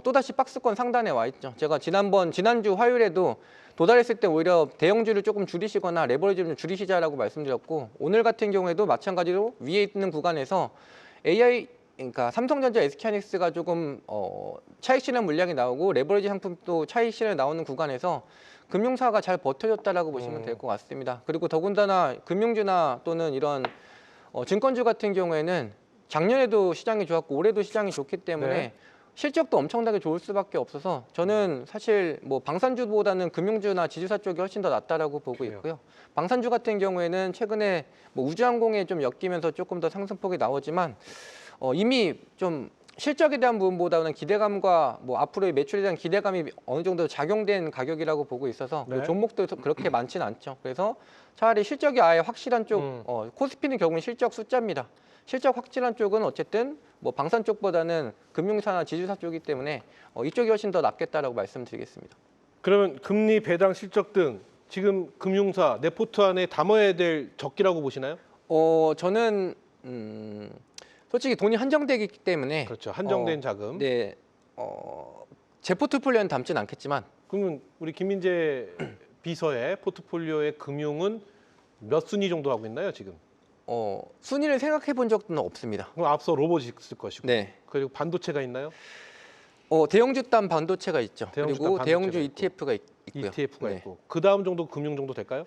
또다시 박스권 상단에 와 있죠. 제가 지난주 화요일에도 도달했을 때 오히려 대형주를 조금 줄이시거나 레버리지를 좀 줄이시자라고 말씀드렸고, 오늘 같은 경우에도 마찬가지로 위에 있는 구간에서 AI, 그러니까 삼성전자, SK하이닉스가 조금 차익 실현 물량이 나오고 레버리지 상품도 차익 실현이 나오는 구간에서 금융사가 잘 버텨줬다라고 보시면 될 것 같습니다. 그리고 더군다나 금융주나 또는 이런 증권주 같은 경우에는 작년에도 시장이 좋았고 올해도 시장이 좋기 때문에 네. 실적도 엄청나게 좋을 수밖에 없어서 저는 사실 뭐 방산주보다는 금융주나 지주사 쪽이 훨씬 더 낫다라고 보고 있고요. 방산주 같은 경우에는 최근에 뭐 우주항공에 좀 엮이면서 조금 더 상승폭이 나오지만 이미 좀 실적에 대한 부분보다는 기대감과 뭐 앞으로의 매출에 대한 기대감이 어느 정도 작용된 가격이라고 보고 있어서 네. 종목도 그렇게 많지는 않죠. 그래서 차라리 실적이 아예 확실한 쪽, 코스피는 결국은 실적 숫자입니다. 실적 확실한 쪽은 어쨌든 뭐 방산 쪽보다는 금융사나 지주사 쪽이기 때문에 이쪽이 훨씬 더 낫겠다라고 말씀드리겠습니다. 그러면 금리, 배당, 실적 등 지금 금융사 내 포트 안에 담아야 될 적기라고 보시나요? 저는 솔직히 돈이 한정되기 때문에 그렇죠. 한정된 자금. 네, 제 포트폴리오는 담진 않겠지만 그러면 우리 김민재 비서의 포트폴리오의 금융은 몇 순위 정도 하고 있나요, 지금? 순위를 생각해 본 적은 없습니다. 그럼 앞서 로봇이 있을 것이고. 네. 그리고 반도체가 있나요? 대형주단 반도체가 있죠. 대형주단 그리고 대형주 반도체가 있고. ETF가 있고요. ETF가 네. 있고. 그 다음 정도 금융 정도 될까요?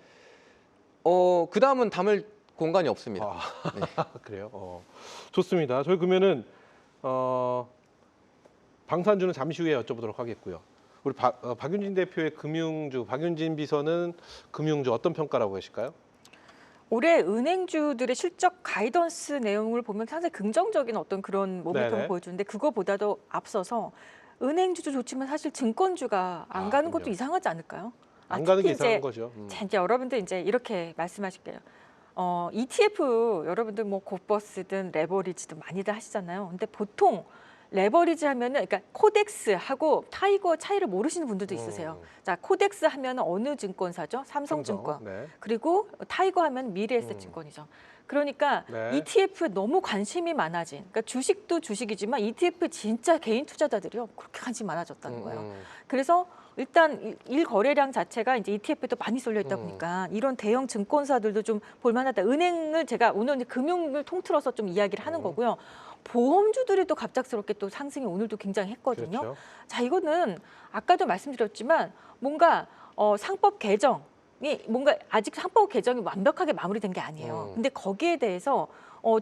그 다음은 담을 공간이 없습니다. 네. 그래요. 좋습니다. 저희 그러면은 방산주는 잠시 후에 여쭤보도록 하겠고요. 우리 박윤진 대표의 금융주, 박윤진 비서는 금융주 어떤 평가라고 하실까요? 올해 은행주들의 실적 가이던스 내용을 보면 상당히 긍정적인 어떤 그런 모멘텀을 네네. 보여주는데 그거보다도 앞서서 은행주도 좋지만 사실 증권주가 안 가는 것도 그럼요. 이상하지 않을까요? 안 가는 게 특히 이상한 이제 거죠. 자, 이제 여러분들 이제 이렇게 말씀하실게요. ETF 여러분들 뭐 고버스든 레버리지든 많이들 하시잖아요. 근데 보통 레버리지 하면은 그러니까 코덱스하고 타이거 차이를 모르시는 분들도 있으세요. 자, 코덱스 하면은 어느 증권사죠? 삼성증권. 네. 그리고 타이거 하면 미래에셋증권이죠. 그러니까 네. ETF에 너무 관심이 많아진. 그러니까 주식도 주식이지만 ETF 진짜 개인 투자자들이요 그렇게 관심이 많아졌다는 거예요. 그래서 일단 일 거래량 자체가 이제 ETF에도 많이 쏠려 있다 보니까 이런 대형 증권사들도 좀 볼만하다. 은행을 제가 오늘 이제 금융을 통틀어서 좀 이야기를 하는 거고요. 보험주들이 또 갑작스럽게 또 상승이 오늘도 굉장히 했거든요. 그렇죠. 자, 이거는 아까도 말씀드렸지만 뭔가 상법 개정이 뭔가 아직 상법 개정이 완벽하게 마무리된 게 아니에요. 근데 거기에 대해서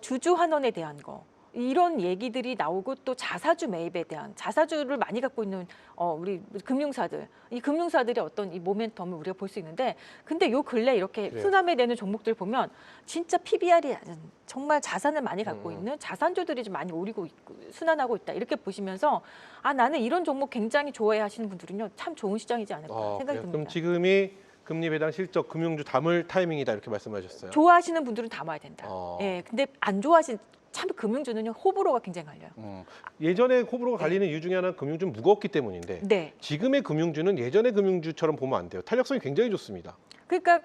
주주 환원에 대한 거 이런 얘기들이 나오고 또 자사주 매입에 대한 자사주를 많이 갖고 있는 우리 금융사들 이 금융사들의 어떤 이 모멘텀을 우리가 볼 수 있는데 근데 요 근래 이렇게 그래요. 순환에 되는 종목들 보면 진짜 PBR이 정말 자산을 많이 갖고 있는 자산주들이 좀 많이 오르고 있고 순환하고 있다 이렇게 보시면서 아 나는 이런 종목 굉장히 좋아해 하시는 분들은요 참 좋은 시장이지 않을까 생각이 그래요. 듭니다. 그럼 지금이 금리, 배당, 실적, 금융주 담을 타이밍이다 이렇게 말씀하셨어요. 좋아하시는 분들은 담아야 된다. 어. 예, 근데 안 좋아하시는 참 금융주는요 호불호가 굉장히 갈려요. 예전에 호불호가 갈리는 이유 중에 하나는 금융주는 무겁기 때문인데 네. 지금의 금융주는 예전의 금융주처럼 보면 안 돼요. 탄력성이 굉장히 좋습니다. 그러니까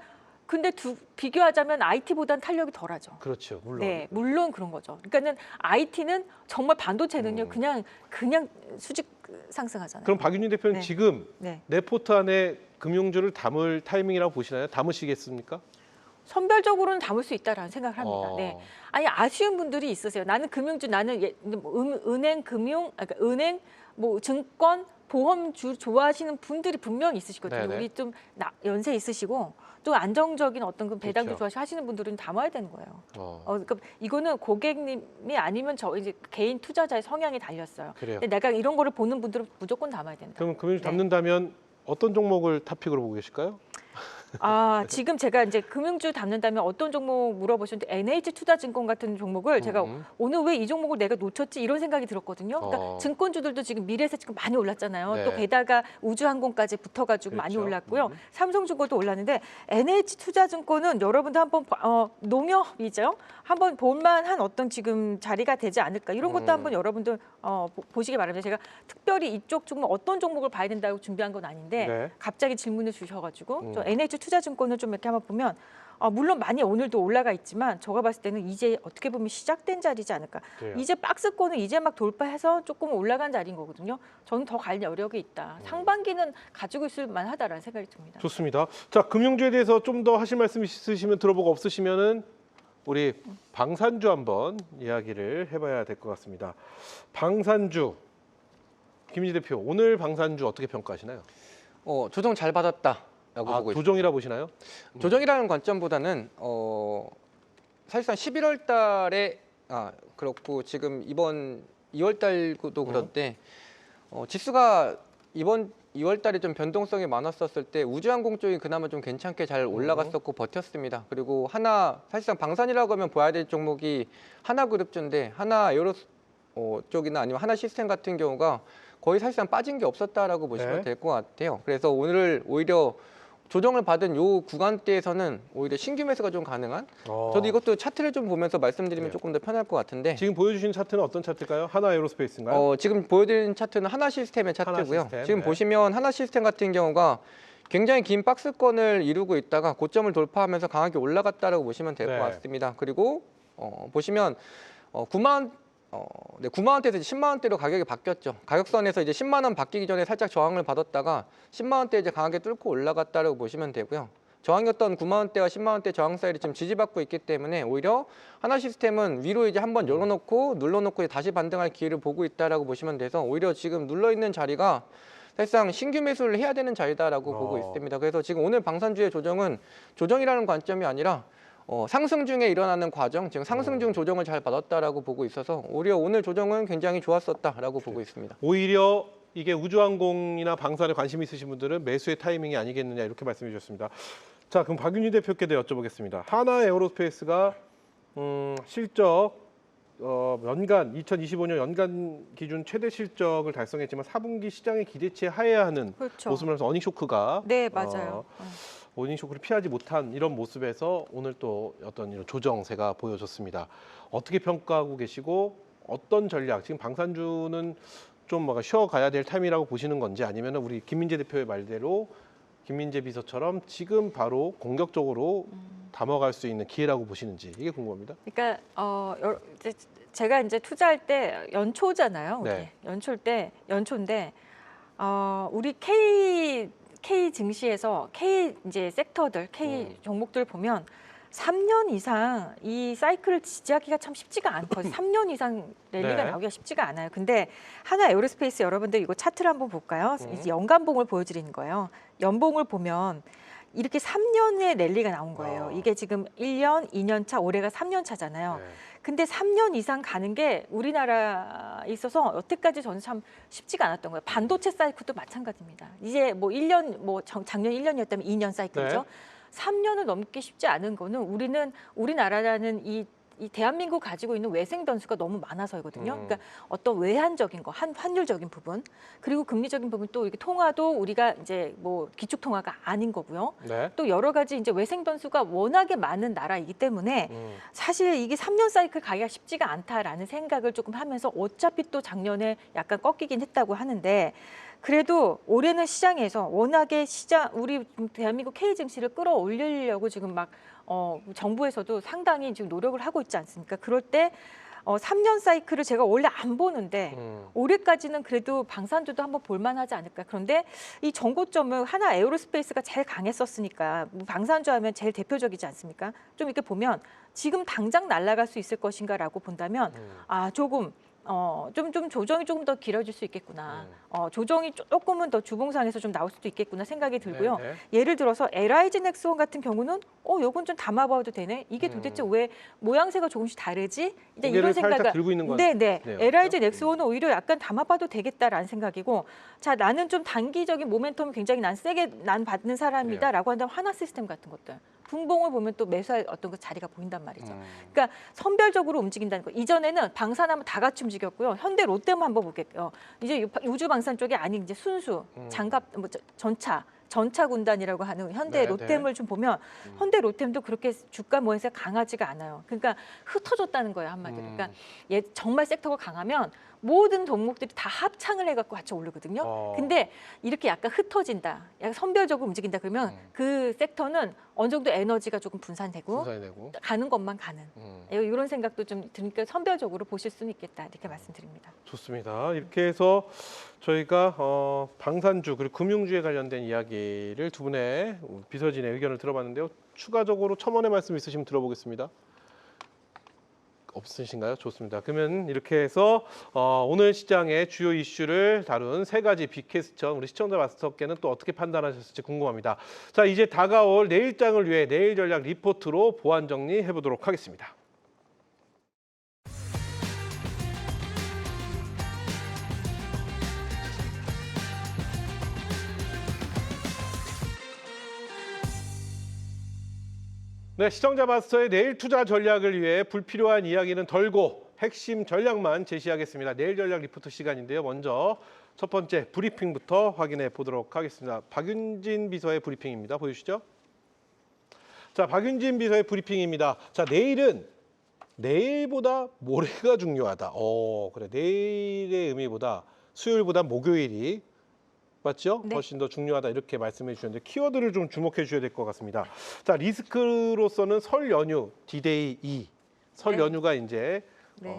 근데 비교하자면 IT보다는 탄력이 덜하죠. 그렇죠. 물론. 네, 물론 그런 거죠. 그러니까는 IT는 정말 반도체는요, 그냥 수직 상승하잖아요. 그럼 박윤진 대표는 네. 지금 네, 내 포트 안에 금융주를 담을 타이밍이라고 보시나요? 담으시겠습니까? 선별적으로는 담을 수 있다라는 생각을 합니다. 어. 네, 아니 아쉬운 분들이 있으세요. 나는 금융주, 나는 은행 금융, 그러니까 은행, 뭐 증권, 보험주 좋아하시는 분들이 분명히 있으시거든요. 네네. 우리 좀 연세 있으시고 또 안정적인 어떤 그 배당도 그렇죠. 좋아하시는 분들은 담아야 되는 거예요. 어. 그러니까 이거는 고객님이 아니면 저 이제 개인 투자자의 성향이 달렸어요. 그래요. 근데 내가 이런 거를 보는 분들은 무조건 담아야 된다. 그럼 금융주 네. 담는다면 어떤 종목을 탑픽으로 보고 계실까요? 아, 지금 제가 이제 금융주 담는다면 어떤 종목 물어보셨는데 NH투자증권 같은 종목을 제가 오늘 왜 이 종목을 내가 놓쳤지 이런 생각이 들었거든요. 그러니까 증권주들도 지금 미래에셋 지금 많이 올랐잖아요. 네. 또 게다가 우주항공까지 붙어가지고 많이 그렇죠. 올랐고요. 삼성증권도 올랐는데 NH투자증권은 여러분들 한번 농협이죠. 한번 볼만한 어떤 지금 자리가 되지 않을까 이런 것도 한번 여러분들 보시기 바랍니다. 제가 특별히 이쪽 종목 어떤 종목을 봐야 된다고 준비한 건 아닌데 네. 갑자기 질문을 주셔가지고 저 NH투자증권을 좀 이렇게 한번 보면 물론 많이 오늘도 올라가 있지만 제가 봤을 때는 이제 어떻게 보면 시작된 자리지 않을까. 그래요. 이제 박스권은 이제 막 돌파해서 조금 올라간 자리인 거거든요. 저는 더 갈 여력이 있다. 상반기는 가지고 있을 만하다라는 생각이 듭니다. 좋습니다. 자, 금융주에 대해서 좀 더 하실 말씀 있으시면 들어보고 없으시면은 우리 방산주 한번 이야기를 해봐야 될 것 같습니다. 방산주 김민재 대표 오늘 방산주 어떻게 평가하시나요? 조정 잘 받았다라고 보고 있습니다. 조정이라 보시나요? 조정이라는 관점보다는 사실상 11월 달에 그렇고 지금 이번 2월 달도 그런데 지수가 이번 2월 달에 좀 변동성이 많았었을 때 우주항공 쪽이 그나마 좀 괜찮게 잘 올라갔었고 버텼습니다. 그리고 사실상 방산이라고 하면 봐야 될 종목이 하나그룹주인데 하나 쪽이나 아니면 하나 시스템 같은 경우가 거의 사실상 빠진 게 없었다라고 보시면 네. 될 것 같아요. 그래서 오늘 오히려 조정을 받은 요 구간대에서는 오히려 신규 매수가 좀 가능한. 저도 이것도 차트를 좀 보면서 말씀드리면 네. 조금 더 편할 것 같은데. 지금 보여주신 차트는 어떤 차트일까요? 하나 에어로스페이스인가요? 지금 보여드리는 차트는 하나 시스템의 차트고요. 시스템, 지금 네. 보시면 하나 시스템 같은 경우가 굉장히 긴 박스권을 이루고 있다가 고점을 돌파하면서 강하게 올라갔다라고 보시면 될 것 네. 같습니다. 그리고 보시면 9만 9만 원대에서 이제 10만 원대로 가격이 바뀌었죠. 가격선에서 이제 10만 원 바뀌기 전에 살짝 저항을 받았다가 10만 원대 이제 강하게 뚫고 올라갔다라고 보시면 되고요. 저항이었던 9만 원대와 10만 원대 저항 사이를 지금 지지받고 있기 때문에 오히려 하나 시스템은 위로 이제 한번 열어놓고 눌러놓고 다시 반등할 기회를 보고 있다라고 보시면 돼서 오히려 지금 눌러 있는 자리가 사실상 신규 매수를 해야 되는 자리다라고 보고 있습니다. 그래서 지금 오늘 방산주의 조정은 조정이라는 관점이 아니라 상승 중에 일어나는 과정, 지금 상승 중 조정을 잘 받았다라고 보고 있어서 오히려 오늘 조정은 굉장히 좋았었다라고 보고 있습니다. 오히려 이게 우주항공이나 방산에 관심 있으신 분들은 매수의 타이밍이 아니겠느냐 이렇게 말씀해 주셨습니다. 자, 그럼 박윤희 대표께도 여쭤보겠습니다. 하나 에어로스페이스가 실적 연간 2025년 연간 기준 최대 실적을 달성했지만 4분기 시장의 기대치에 하회하는 그렇죠. 모습을 하면서 어닝 쇼크가 네, 맞아요. 어닝 쇼크를 피하지 못한 이런 모습에서 오늘 또 어떤 이런 조정세가 보여졌습니다. 어떻게 평가하고 계시고 어떤 전략 지금 방산주는 좀 뭔가 쉬어가야 될 타임이라고 보시는 건지 아니면 우리 김민재 대표의 말대로 김민재 비서처럼 지금 바로 공격적으로 담아갈 수 있는 기회라고 보시는지 이게 궁금합니다. 그러니까 제가 이제 투자할 때 연초잖아요. 우리. 네. 연초인데 우리 K 증시에서 K 이제 섹터들, K 종목들 보면 3년 이상 이 사이클을 지지하기가 참 쉽지가 않거든요. 3년 이상 랠리가 네. 나오기가 쉽지가 않아요. 근데 하나 에어로스페이스 여러분들 이거 차트를 한번 볼까요? 이제 연간봉을 보여드리는 거예요. 연봉을 보면 이렇게 3년의 랠리가 나온 거예요. 이게 지금 1년, 2년 차, 올해가 3년 차잖아요. 네. 근데 3년 이상 가는 게 우리나라에 있어서 여태까지 저는 참 쉽지가 않았던 거예요. 반도체 사이클도 마찬가지입니다. 이제 뭐 1년, 작년 1년이었다면 2년 사이클이죠. 네. 3년을 넘기 쉽지 않은 거는 우리나라라는 이 대한민국 가지고 있는 외생 변수가 너무 많아서이거든요. 그러니까 어떤 외환적인 거, 환율적인 부분, 그리고 금리적인 부분 또 이게 통화도 우리가 이제 뭐 기축 통화가 아닌 거고요. 네. 또 여러 가지 이제 외생 변수가 워낙에 많은 나라이기 때문에 사실 이게 3년 사이클 가기가 쉽지가 않다라는 생각을 조금 하면서 어차피 또 작년에 약간 꺾이긴 했다고 하는데 그래도 올해는 시장에서 워낙에 우리 대한민국 K 증시를 끌어올리려고 지금 막 정부에서도 상당히 지금 노력을 하고 있지 않습니까? 그럴 때 3년 사이클을 제가 원래 안 보는데 올해까지는 그래도 방산주도 한번 볼만하지 않을까. 그런데 이 전고점을 하나 에어로스페이스가 제일 강했었으니까 방산주 하면 제일 대표적이지 않습니까? 좀 이렇게 보면 지금 당장 날아갈 수 있을 것인가라고 본다면 조금 좀 조정이 조금 더 길어질 수 있겠구나. 조정이 조금은 더 주봉상에서 좀 나올 수도 있겠구나 생각이 들고요. 네, 네. 예를 들어서 LIG 넥스원 같은 경우는 요건 좀 담아봐도 되네. 이게 도대체 왜 모양새가 조금씩 다르지? 이제 고개를 이런 살짝 생각을 들고 있는 건 네. 네요. LIG 넥스원은 오히려 약간 담아봐도 되겠다라는 생각이고, 자 나는 좀 단기적인 모멘텀을 굉장히 세게 받는 사람이다라고 한다면 하나 시스템 같은 것들. 분봉을 보면 또 매수할 어떤 그 자리가 보인단 말이죠. 그러니까 선별적으로 움직인다는 거. 이전에는 방산하면 다 같이 움직였고요. 현대 롯데만 한번 볼게요. 이제 우주 방산 쪽이 아닌 이제 순수 장갑 전차 군단이라고 하는 현대 네, 롯데물 좀 보면 현대 롯데도 그렇게 주가 모양새가 강하지가 않아요. 그러니까 흩어졌다는 거예요 한마디로. 그러니까 정말 섹터가 강하면 모든 종목들이 다 합창을 해갖고 같이 오르거든요. 근데 이렇게 약간 흩어진다, 약간 선별적으로 움직인다 그러면 그 섹터는 어느 정도 에너지가 조금 분산되고 가는 것만 가는 이런 생각도 좀 드니까 선별적으로 보실 수는 있겠다 이렇게 말씀드립니다. 좋습니다. 이렇게 해서 저희가 방산주 그리고 금융주에 관련된 이야기를 두 분의 비서진의 의견을 들어봤는데요. 추가적으로 첨언의 말씀 있으시면 들어보겠습니다. 없으신가요? 좋습니다. 그러면 이렇게 해서 오늘 시장의 주요 이슈를 다룬 세 가지 빅퀘스천 우리 시청자 5개는 또 어떻게 판단하셨을지 궁금합니다. 자, 이제 다가올 내일장을 위해 내일 전략 리포트로 보완 정리해 보도록 하겠습니다. 네, 시청자 마스터의 내일 투자 전략을 위해 불필요한 이야기는 덜고 핵심 전략만 제시하겠습니다. 내일 전략 리포트 시간인데요. 먼저 첫 번째 브리핑부터 확인해 보도록 하겠습니다. 박윤진 비서의 브리핑입니다. 보여주시죠. 자, 박윤진 비서의 브리핑입니다. 자, 내일은 내일보다 모레가 중요하다. 그래. 내일의 의미보다 수요일보다 목요일이 맞죠? 네. 훨씬 더 중요하다 이렇게 말씀해 주셨는데 키워드를 좀 주목해 주셔야 될 것 같습니다. 자, 리스크로서는 설 연휴 D-Day 2. 설 네. 연휴가 이제 네.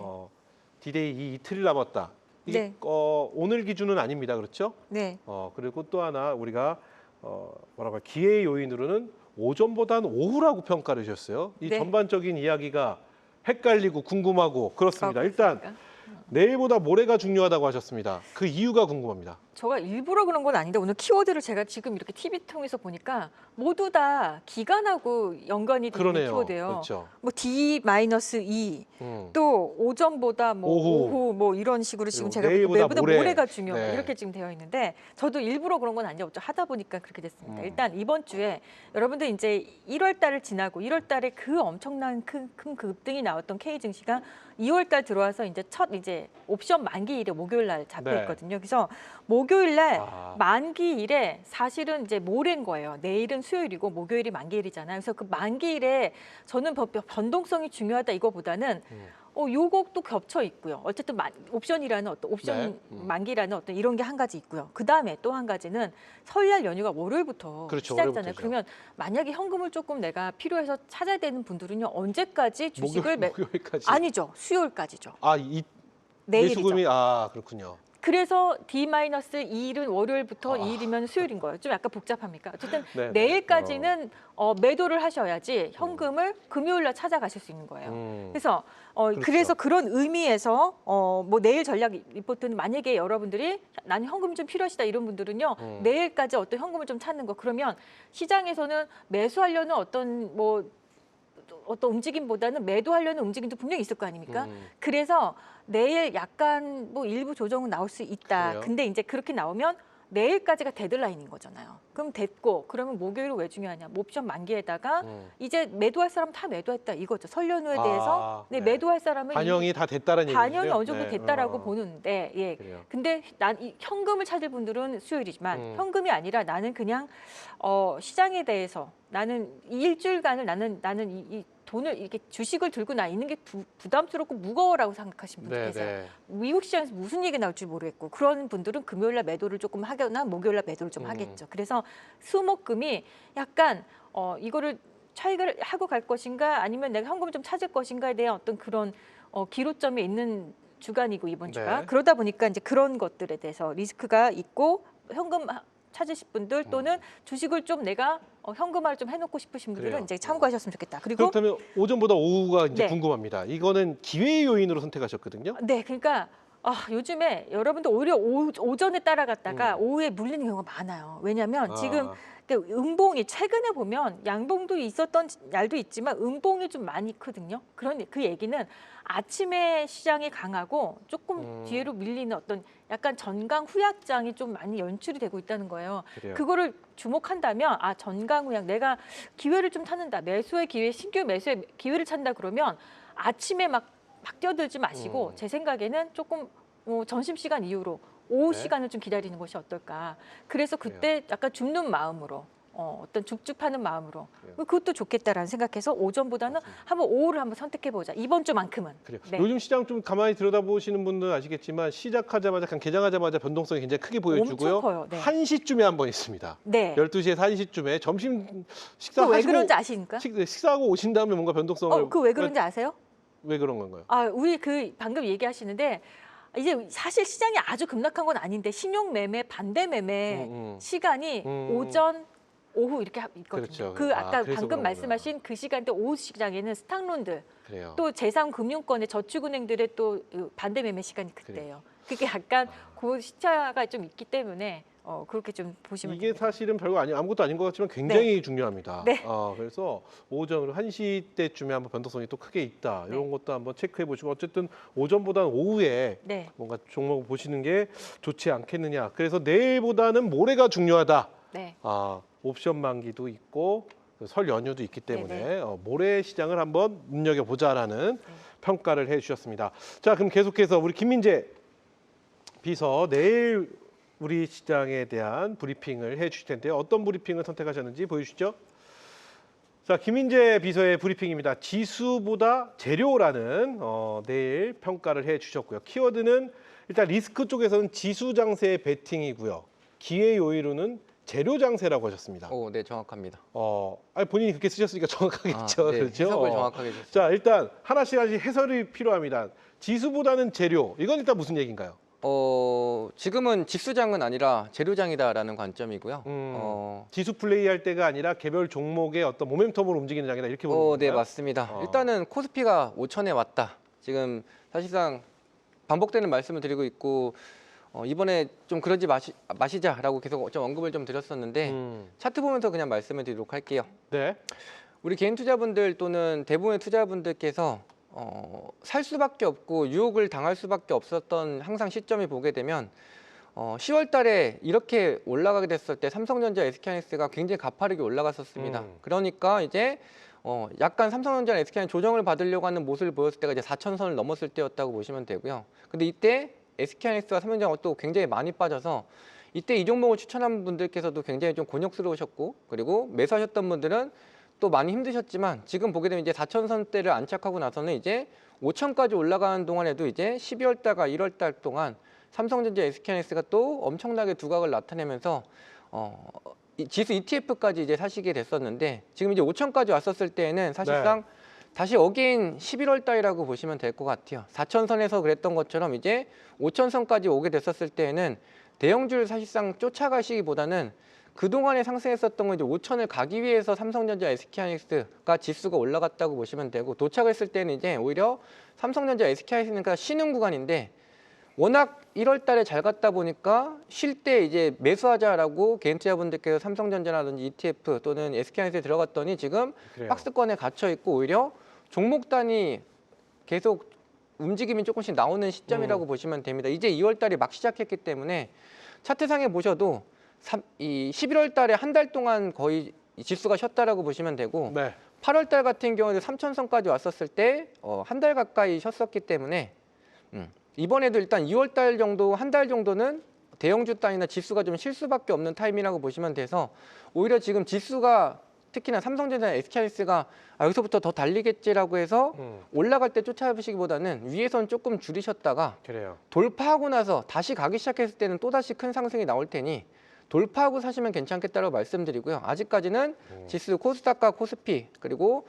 D-Day 2 이틀이 남았다. 이게 네. 오늘 기준은 아닙니다. 그렇죠? 네. 그리고 또 하나 우리가 뭐라고 기회 요인으로는 오전보다는 오후라고 평가를 주셨어요. 이 네. 전반적인 이야기가 헷갈리고 궁금하고 그렇습니다. 일단 그렇습니까? 내일보다 모레가 중요하다고 하셨습니다. 그 이유가 궁금합니다. 제가 일부러 그런 건 아닌데 오늘 키워드를 제가 지금 이렇게 TV 통해서 보니까 모두 다 기간하고 연관이 되는 그러네요. 키워드예요. 그렇죠. 뭐 D-2, 음. 또 오전보다 뭐 오후. 오후 뭐 이런 식으로 지금 그리고 제가 내일보다 내일보다 모레. 모레가 중요해 네. 이렇게 지금 되어 있는데 저도 일부러 그런 건 아니죠. 하다 보니까 그렇게 됐습니다. 일단 이번 주에 여러분들 이제 1월 달을 지나고 1월 달에 그 엄청난 큰 급등이 나왔던 K 증시가 2월 달 들어와서 이제 첫 옵션 만기일에 목요일 날 잡혀 네. 있거든요. 그래서 목요일 날 아. 만기일에 사실은 이제 모레인 거예요. 내일은 수요일이고 목요일이 만기일이잖아요. 그래서 그 만기일에 저는 변동성이 중요하다 이거보다는 요것도 겹쳐 있고요. 어쨌든 옵션이라는 어떤 옵션 네. 만기라는 어떤 이런 게 한 가지 있고요. 그 다음에 또 한 가지는 설날 연휴가 월요일부터 그렇죠, 시작이잖아요. 월요일부터죠. 그러면 만약에 현금을 조금 내가 필요해서 찾아야 되는 분들은요. 언제까지 주식을 목요일까지. 아니죠. 수요일까지죠. 이 내일이죠. 매수금이 그렇군요. 그래서 D-2일은 월요일부터 아. 2일이면 수요일인 거예요. 좀 약간 복잡합니까? 어쨌든 네, 네. 내일까지는 매도를 하셔야지 현금을 금요일 날 찾아가실 수 있는 거예요. 그래서 그렇죠. 그래서 그런 의미에서 뭐 내일 전략 리포트는 만약에 여러분들이 나는 현금이 좀 필요하시다 이런 분들은요. 내일까지 어떤 현금을 좀 찾는 거 그러면 시장에서는 매수하려는 어떤 움직임보다는 매도하려는 움직임도 분명히 있을 거 아닙니까? 그래서 내일 약간 뭐 일부 조정은 나올 수 있다. 그래요? 근데 이제 그렇게 나오면 내일까지가 데드라인인 거잖아요. 그럼 됐고 그러면 목요일은 왜 중요하냐? 옵션 만기에다가 이제 매도할 사람 다 매도했다 이거죠. 설 연휴에 대해서 네. 매도할 사람은 반영이 다 됐다는 얘기죠. 반영이 어느 정도 됐다라고 보는데 그래요. 근데 이 현금을 찾을 분들은 수요일이지만 현금이 아니라 나는 그냥 시장에 대해서 나는 이 일주일간을 나는 이 돈을 이렇게 주식을 들고 나 있는 게 부담스럽고 무거워라고 생각하시는 분들 계세요. 네. 미국 시장에서 무슨 얘기 나올지 모르겠고 그런 분들은 금요일날 매도를 조금 하거나 목요일날 매도를 좀 하겠죠. 그래서 수목금이 약간 이거를 차익을 하고 갈 것인가 아니면 내가 현금을 좀 찾을 것인가에 대한 어떤 그런 기로점에 있는 주간이고 이번 주가 네. 그러다 보니까 이제 그런 것들에 대해서 리스크가 있고 현금 찾으실 분들 또는 주식을 좀 내가 현금화를 좀 해놓고 싶으신 분들은 그래요. 이제 참고하셨으면 좋겠다. 그리고 그렇다면 오전보다 오후가 이제 네. 궁금합니다. 이거는 기회 요인으로 선택하셨거든요. 네, 그러니까 요즘에 여러분들 오히려 오전에 따라갔다가 오후에 물리는 경우가 많아요. 왜냐하면 지금 음봉이 최근에 보면 양봉도 있었던 날도 있지만 음봉이 좀 많이 크거든요. 그 얘기는 아침에 시장이 강하고 조금 뒤로 밀리는 어떤 약간 전강 후약장이 좀 많이 연출이 되고 있다는 거예요. 그래요. 그거를 주목한다면 전강 후약 내가 기회를 좀 찾는다. 매수의 기회, 신규 매수의 기회를 찾는다 그러면 아침에 막 뛰어들지 마시고 제 생각에는 조금 점심시간 이후로 오후 네. 시간을 좀 기다리는 것이 어떨까. 그래서 그때 약간 줍는 마음으로 어떤 줍줍하는 마음으로 그것도 좋겠다라는 생각해서 오전보다는 한번 오후를 한번 선택해보자. 이번 주만큼은. 그래요. 네. 요즘 시장 좀 가만히 들여다보시는 분들은 아시겠지만 시작하자마자 개장하자마자 변동성이 굉장히 크게 보여주고요. 엄청 커요. 네. 1시쯤에 한 번 있습니다. 네. 12시에서 1시쯤에 점심 그 왜 식사하시고 그런지 아십니까? 식사하고 오신 다음에 뭔가 변동성을 그 왜 그런지 아세요? 왜 그런 건가요? 우리 방금 얘기하시는데 이제 사실 시장이 아주 급락한 건 아닌데 신용 매매, 반대 매매 시간이 오전, 오후 이렇게 있거든요. 그렇죠. 아까 그래서 방금 그런 말씀하신 그 시간대 오후 시장에는 스탁론들 그래요. 또 재상금융권의 저축은행들의 또 반대 매매 시간이 그때예요. 그게 약간 그 시차가 좀 있기 때문에 그렇게 좀 보시면 이게 됩니다. 사실은 별거 아무것도 아닌 것 같지만 굉장히 중요합니다. 네. 그래서 오전 1시 때쯤에 한번 변동성이 또 크게 있다. 이런 것도 한번 체크해 보시고 어쨌든 오전보다는 오후에 네. 뭔가 종목을 보시는 게 좋지 않겠느냐. 그래서 내일보다는 모레가 중요하다. 네. 옵션 만기도 있고 설 연휴도 있기 때문에 네네. 모레 시장을 한번 눈여겨보자라는 평가를 해주셨습니다. 자, 그럼 계속해서 우리 김민재 비서 내일 우리 시장에 대한 브리핑을 해주실 텐데요. 어떤 브리핑을 선택하셨는지 보여주시죠. 자, 김민재 비서의 브리핑입니다. 지수보다 재료라는 내일 평가를 해주셨고요. 키워드는 일단 리스크 쪽에서는 지수 장세의 베팅이고요. 기회 요인으로는 재료 장세라고 하셨습니다. 네, 정확합니다. 아니, 본인이 그렇게 쓰셨으니까 정확하겠죠. 네, 그렇죠? 해석을 정확하게 해주셨습니다. 자, 일단 하나씩 해설이 필요합니다. 지수보다는 재료. 이건 일단 무슨 얘기인가요? 지금은 지수장은 아니라 재료장이다라는 관점이고요. 지수 플레이할 때가 아니라 개별 종목의 어떤 모멘텀으로 움직이는 장이다 이렇게 보는 건가요? 네, 맞습니다. 일단은 코스피가 5천에 왔다. 지금 사실상 반복되는 말씀을 드리고 있고 이번에 좀 그러지 마시자라고 계속 좀 언급을 좀 드렸었는데 차트 보면서 그냥 말씀을 드리도록 할게요. 네. 우리 개인 투자분들 또는 대부분의 투자분들께서 살 수밖에 없고 유혹을 당할 수밖에 없었던 항상 시점을 보게 되면 10월 달에 이렇게 올라가게 됐을 때 삼성전자, SK하이닉스가 굉장히 가파르게 올라갔었습니다. 그러니까 이제 약간 삼성전자, SK하이닉스 조정을 받으려고 하는 모습을 보였을 때가 이제 4,000선을 넘었을 때였다고 보시면 되고요. 근데 이때 SK하이닉스와 삼성전자가 또 굉장히 많이 빠져서 이때 이 종목을 추천한 분들께서도 굉장히 좀 곤욕스러우셨고 그리고 매수하셨던 분들은 또 많이 힘드셨지만 지금 보게 되면 이제 4,000선대를 안착하고 나서는 이제 5,000까지 올라가는 동안에도 이제 12월 달과 1월 달 동안 삼성전자, SK하이닉스가 또 엄청나게 두각을 나타내면서 이 지수 ETF까지 이제 사시게 됐었는데 지금 이제 5,000까지 왔었을 때에는 사실상 다시 어게인 11월 달이라고 보시면 될 것 같아요. 4,000선에서 그랬던 것처럼 이제 5,000선까지 오게 됐었을 때에는 대형주를 사실상 쫓아가시기보다는 그동안에 상승했었던 건 이제 5천을 가기 위해서 삼성전자, SK하이닉스가 지수가 올라갔다고 보시면 되고 도착했을 때는 이제 오히려 삼성전자, SK하이닉스가 쉬는 구간인데 워낙 1월 달에 잘 갔다 보니까 쉴 때 이제 매수하자라고 개인 투자분들께서 삼성전자라든지 ETF 또는 SK하이닉스에 들어갔더니 지금 그래요. 박스권에 갇혀 있고 오히려 종목 단위 계속 움직임이 조금씩 나오는 시점이라고 보시면 됩니다. 이제 2월 달이 막 시작했기 때문에 차트상에 보셔도 이 11월 달에 한 달 동안 거의 지수가 쉬었다라고 보시면 되고 네. 8월 달 같은 경우는 3,000선까지 왔었을 때 한 달 가까이 쉬었었기 때문에 이번에도 일단 2월 달 정도 한 달 정도는 대형주 단위나 지수가 좀 쉴 수밖에 없는 타임이라고 보시면 돼서 오히려 지금 지수가 특히나 삼성전자, SK하이닉스가 여기서부터 더 달리겠지라고 해서 올라갈 때 쫓아보시기보다는 위에선 조금 줄이셨다가 그래요. 돌파하고 나서 다시 가기 시작했을 때는 또다시 큰 상승이 나올 테니 돌파하고 사시면 괜찮겠다고 말씀드리고요. 아직까지는 지수 코스닥과 코스피 그리고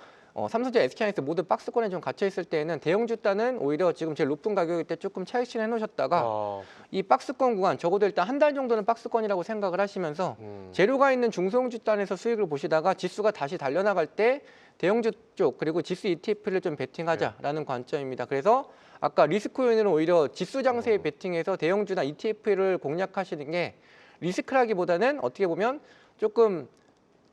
삼성전자, SK하이닉스 모두 박스권에 좀 갇혀 있을 때에는 대형주 단은 오히려 지금 제일 높은 가격일 때 조금 차익 실현해 놓으셨다가 이 박스권 구간 적어도 일단 한 달 정도는 박스권이라고 생각을 하시면서 재료가 있는 중소형주 단에서 수익을 보시다가 지수가 다시 달려나갈 때 대형주 쪽 그리고 지수 ETF를 좀 베팅하자라는 관점입니다. 그래서 아까 리스크 요인은 오히려 지수 장세에 베팅해서 대형주나 ETF를 공략하시는 게 리스크라기보다는 어떻게 보면 조금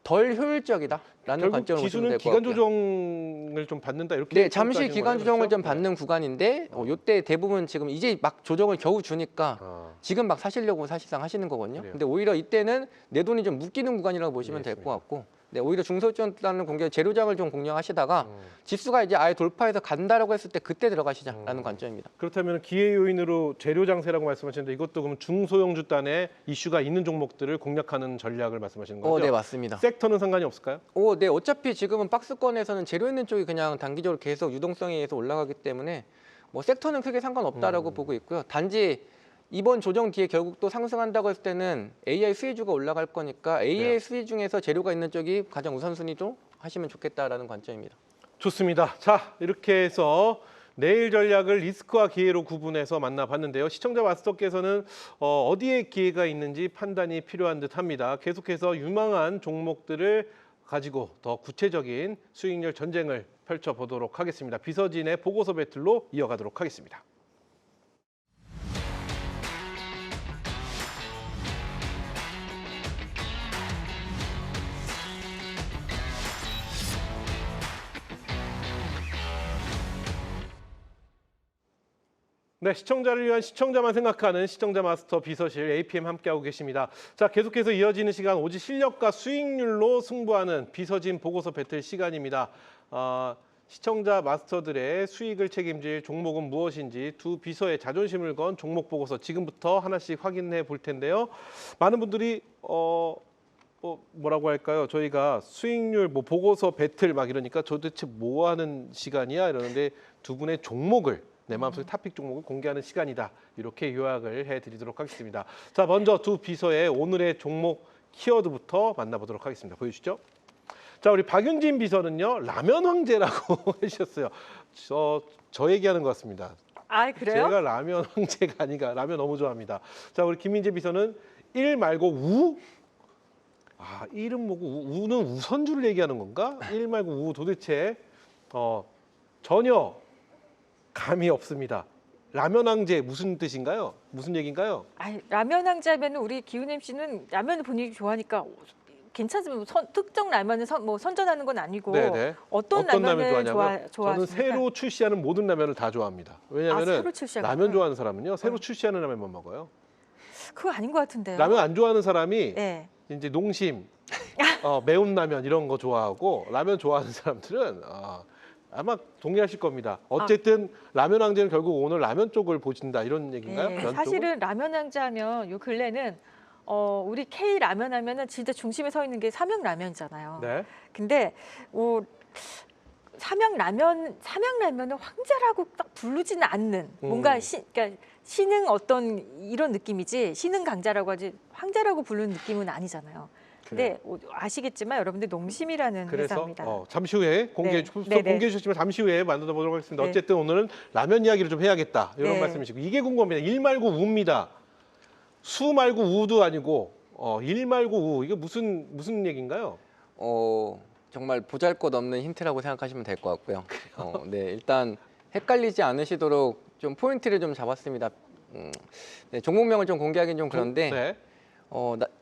덜 효율적이다라는 결국 관점으로 보시면 지수는 될 것 기간 같고요. 조정을 좀 받는다 이렇게. 네, 잠시 평가하시는 기간 거네요, 조정을 그렇죠? 좀 받는 구간인데 이때 대부분 지금 이제 막 조정을 겨우 주니까 지금 막 사시려고 사실상 하시는 거거든요. 그래요. 근데 오히려 이때는 내 돈이 좀 묶이는 구간이라고 보시면 될 것 같고 네, 오히려 중소주단은 공격 재료장을 좀 공략하시다가 지수가 이제 아예 돌파해서 간다라고 했을 때 그때 들어가시자라는 관점입니다. 그렇다면 기회 요인으로 재료 장세라고 말씀하셨는데 이것도 그럼 중소형주 단에 이슈가 있는 종목들을 공략하는 전략을 말씀하시는 거죠? 네, 맞습니다. 섹터는 상관이 없을까요? 네, 어차피 지금은 박스권에서는 재료 있는 쪽이 그냥 단기적으로 계속 유동성에 의해서 올라가기 때문에 뭐 섹터는 크게 상관없다라고 보고 있고요. 단지 이번 조정 뒤에 결국 또 상승한다고 했을 때는 AI 수혜주가 올라갈 거니까 AI 수혜 중에서 재료가 있는 쪽이 가장 우선순위로 하시면 좋겠다라는 관점입니다. 좋습니다. 자, 이렇게 해서 내일 전략을 리스크와 기회로 구분해서 만나봤는데요. 시청자 마스터께서는 어디에 기회가 있는지 판단이 필요한 듯합니다. 계속해서 유망한 종목들을 가지고 더 구체적인 수익률 전쟁을 펼쳐보도록 하겠습니다. 비서진의 보고서 배틀로 이어가도록 하겠습니다. 네, 시청자를 위한 시청자만 생각하는 시청자 마스터 비서실 APM 함께하고 계십니다. 자, 계속해서 이어지는 시간 오직 실력과 수익률로 승부하는 비서진 보고서 배틀 시간입니다. 시청자 마스터들의 수익을 책임질 종목은 무엇인지 두 비서의 자존심을 건 종목 보고서 지금부터 하나씩 확인해 볼 텐데요. 많은 분들이 뭐라고 할까요? 저희가 수익률 뭐 보고서 배틀 막 이러니까 도대체 뭐 하는 시간이야 이러는데 두 분의 종목을 내 마음속의 탑픽 종목을 공개하는 시간이다. 이렇게 요약을 해드리도록 하겠습니다. 자, 먼저 두 비서의 오늘의 종목 키워드부터 만나보도록 하겠습니다. 보여주시죠. 자, 우리 박윤진 비서는요, 라면 황제라고 해주셨어요. 저 얘기하는 것 같습니다. 아, 그래요? 제가 라면 황제가 아니라 라면 너무 좋아합니다. 자, 우리 김민재 비서는 일 말고 우? 아, 일은 뭐고 우는 우선주를 얘기하는 건가? 일 말고 우 도대체 전혀 감이 없습니다. 라면 황제 무슨 뜻인가요? 무슨 얘기인가요? 아, 라면 황제하면 우리 기훈 MC는 라면 분위기 좋아하니까 괜찮으면 특정 라면을 선전하는 건 아니고 네네. 어떤 라면 라면을 좋아하냐면 저는 좋아하십니까? 새로 출시하는 모든 라면을 다 좋아합니다. 왜냐하면 새로 출시하는 라면 거요? 좋아하는 사람은요 새로 출시하는 라면만 먹어요. 그거 아닌 것 같은데요. 라면 안 좋아하는 사람이 네. 이제 농심, 매운 라면 이런 거 좋아하고 라면 좋아하는 사람들은 아마 동의하실 겁니다. 어쨌든 라면 황제는 결국 오늘 라면 쪽을 보신다 이런 얘기인가요? 네, 면 쪽을? 사실은 라면 황제하면 요 근래는 우리 K 라면 하면은 진짜 중심에 서 있는 게 삼양라면이잖아요. 네. 근데 삼양라면은 황제라고 딱 부르지는 않는 뭔가 그러니까 신흥 어떤 이런 느낌이지 신흥 강자라고 하지 황제라고 부르는 느낌은 아니잖아요. 근데 아시겠지만 여러분들 농심이라는 그래서 회사입니다. 잠시 후에 공개해 주셨지만 잠시 후에 만나보도록 하겠습니다. 네. 어쨌든 오늘은 라면 이야기를 좀 해야겠다 이런 네. 말씀이시고 이게 궁금합니다. 일 말고 우입니다. 수 말고 우도 아니고 일 말고 우 이게 무슨 얘기인가요? 정말 보잘것없는 힌트라고 생각하시면 될 것 같고요. 네, 일단 헷갈리지 않으시도록 좀 포인트를 좀 잡았습니다. 네, 종목명을 좀 공개하기는 좀 그런데 네.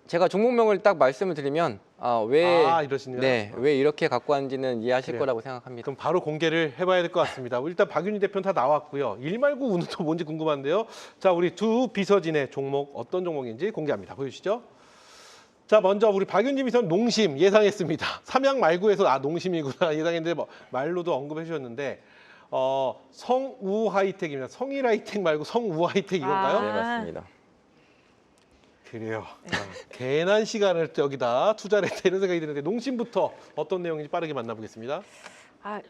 제가 종목명을 딱 말씀을 드리면 왜 이러시나요? 왜 이렇게 갖고 왔는지는 이해하실 그래요. 거라고 생각합니다. 그럼 바로 공개를 해봐야 될 것 같습니다. 일단 박윤희 대표는 다 나왔고요. 일 말고 우는 또 뭔지 궁금한데요. 자, 우리 두 비서진의 종목 어떤 종목인지 공개합니다. 보여주시죠. 자, 먼저 우리 박윤진 비서는 농심 예상했습니다. 삼양 말고에서 농심이구나 예상했는데 말로도 언급해 주셨는데 성우 하이텍입니다. 성일 하이텍 말고 성우 하이텍 이건가요? 네, 맞습니다. 그래요. 괜한 시간을 여기다 투자를 했다 이런 생각이 드는데 농심부터 어떤 내용인지 빠르게 만나보겠습니다.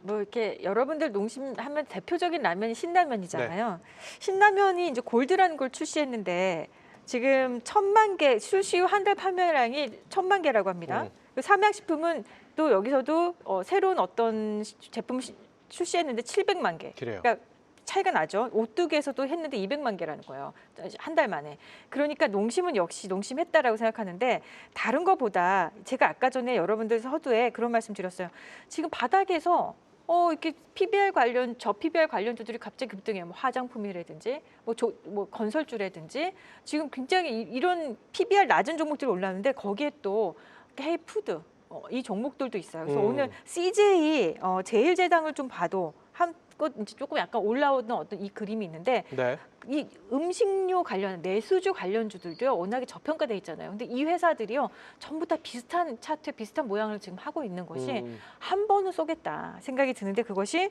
이렇게 여러분들 농심 하면 대표적인 라면이 신라면이잖아요. 신라면이 이제 골드라는 걸 출시했는데 지금 1,000만 개 출시 후 한 달 판매량이 1,000만 개라고 합니다. 삼양식품은 또 여기서도 새로운 어떤 제품 출시했는데 700만 개. 그래요. 그러니까 차이가 나죠. 오뚜기에서도 했는데 200만 개라는 거예요. 한 달 만에. 그러니까 농심은 역시 농심했다라고 생각하는데 다른 거보다 제가 아까 전에 여러분들 서두에 그런 말씀 드렸어요. 지금 바닥에서 이렇게 PBR 관련 PBR 관련주들이 갑자기 급등해요. 뭐 화장품이라든지 뭐 건설주라든지 지금 굉장히 이런 PBR 낮은 종목들이 올랐는데 거기에 또 K푸드 이 종목들도 있어요. 그래서 오늘 CJ 제일제당을 좀 봐도 이제 조금 약간 올라오는 어떤 이 그림이 있는데 네. 이 음식료 관련 내수주 관련주들도요 워낙에 저평가돼 있잖아요. 근데 이 회사들이요 전부 다 비슷한 차트에 비슷한 모양을 지금 하고 있는 것이 한 번은 쏘겠다 생각이 드는데 그것이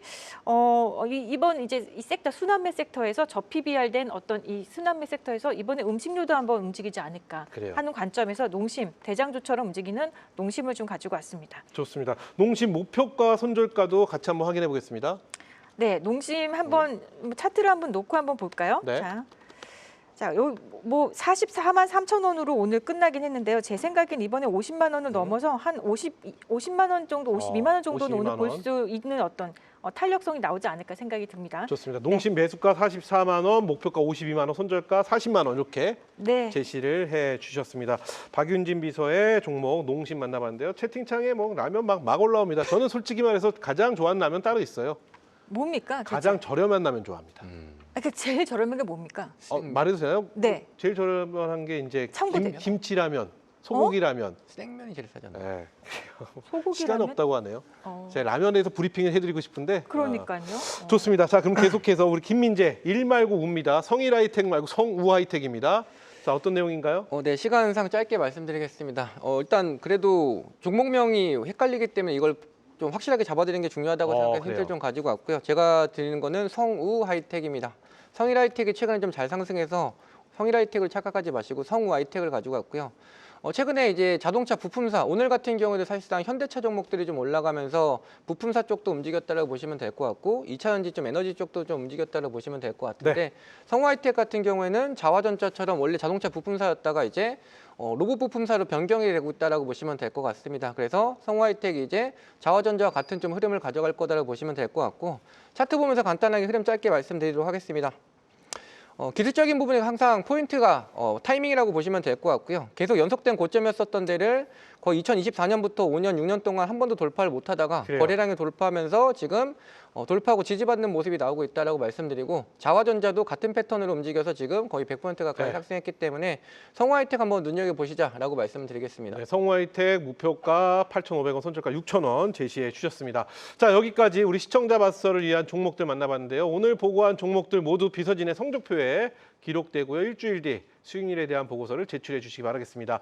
이번 이제 이 섹터 순환매 섹터에서 저PBR된 어떤 이 순환매 섹터에서 이번에 음식료도 한번 움직이지 않을까 그래요. 하는 관점에서 농심 대장주처럼 움직이는 농심을 좀 가지고 왔습니다. 좋습니다. 농심 목표가 손절가도 같이 한번 확인해 보겠습니다. 네, 농심 한번 차트를 한번 놓고 한번 볼까요? 네. 자, 여기 뭐 44만 3천 원으로 오늘 끝나긴 했는데요. 제 생각엔 이번에 50만 원을 넘어서 한 50만 원 정도, 52만 원 정도는 52만 오늘 볼 원. 수 있는 어떤 탄력성이 나오지 않을까 생각이 듭니다. 좋습니다. 농심 매수가 44만 원, 목표가 52만 원, 손절가 40만 원 이렇게 네. 제시를 해 주셨습니다. 박윤진 비서의 종목 농심 만나봤는데요. 채팅창에 뭐 라면 막 올라옵니다. 저는 솔직히 말해서 가장 좋아하는 라면 따로 있어요. 뭡니까? 가장 저렴한 라면 좋아합니다. 그 제일 저렴한 게 뭡니까? 말해도 되나요? 네. 제일 저렴한 게 이제 참고대로. 김치라면, 소고기 라면. 생면이 제일 싸잖아요. 네. 소고기 시간 라면? 없다고 하네요. 어, 제가 라면에서 브리핑을 해드리고 싶은데. 그러니까요. 좋습니다. 자, 그럼 계속해서 우리 김민재 일 말고 우입니다. 성일 하이텍 말고 성우 하이텍입니다. 자, 어떤 내용인가요? 네, 시간상 짧게 말씀드리겠습니다. 일단 그래도 종목명이 헷갈리기 때문에 이걸 좀 확실하게 잡아드리는 게 중요하다고 생각해서 그래요. 힌트를 좀 가지고 왔고요. 제가 드리는 거는 성우 하이텍입니다. 성일 하이텍이 최근에 좀 잘 상승해서 성일 하이텍을 착각하지 마시고 성우 하이텍을 가지고 왔고요. 최근에 이제 자동차 부품사 오늘 같은 경우에도 사실상 현대차 종목들이 좀 올라가면서 부품사 쪽도 움직였다고 보시면 될 것 같고 2차 전지 좀 에너지 쪽도 좀 움직였다고 보시면 될 것 같은데 성우 하이텍 같은 경우에는 자화전자처럼 원래 자동차 부품사였다가 이제 로봇 부품사로 변경이 되고 있다라고 보시면 될 것 같습니다. 그래서 성우 하이텍이 이제 자화전자와 같은 좀 흐름을 가져갈 거다라고 보시면 될 것 같고 차트 보면서 간단하게 흐름 짧게 말씀드리도록 하겠습니다. 기술적인 부분에 항상 포인트가 타이밍이라고 보시면 될 것 같고요. 계속 연속된 고점이었었던 데를 거의 2024년부터 5년, 6년 동안 한 번도 돌파를 못하다가 그래요. 거래량이 돌파하면서 지금 돌파하고 지지받는 모습이 나오고 있다라고 말씀드리고 자화전자도 같은 패턴으로 움직여서 지금 거의 100% 가까이 네. 상승했기 때문에 성우 하이텍 한번 눈여겨보시자라고 말씀드리겠습니다. 네, 성우하이텍 목표가 8,500원, 손절가 6,000원 제시해 주셨습니다. 자, 여기까지 우리 시청자 바서를 위한 종목들 만나봤는데요. 오늘 보고한 종목들 모두 비서진의 성적표에 기록되고요. 일주일 뒤 수익률에 대한 보고서를 제출해 주시기 바라겠습니다.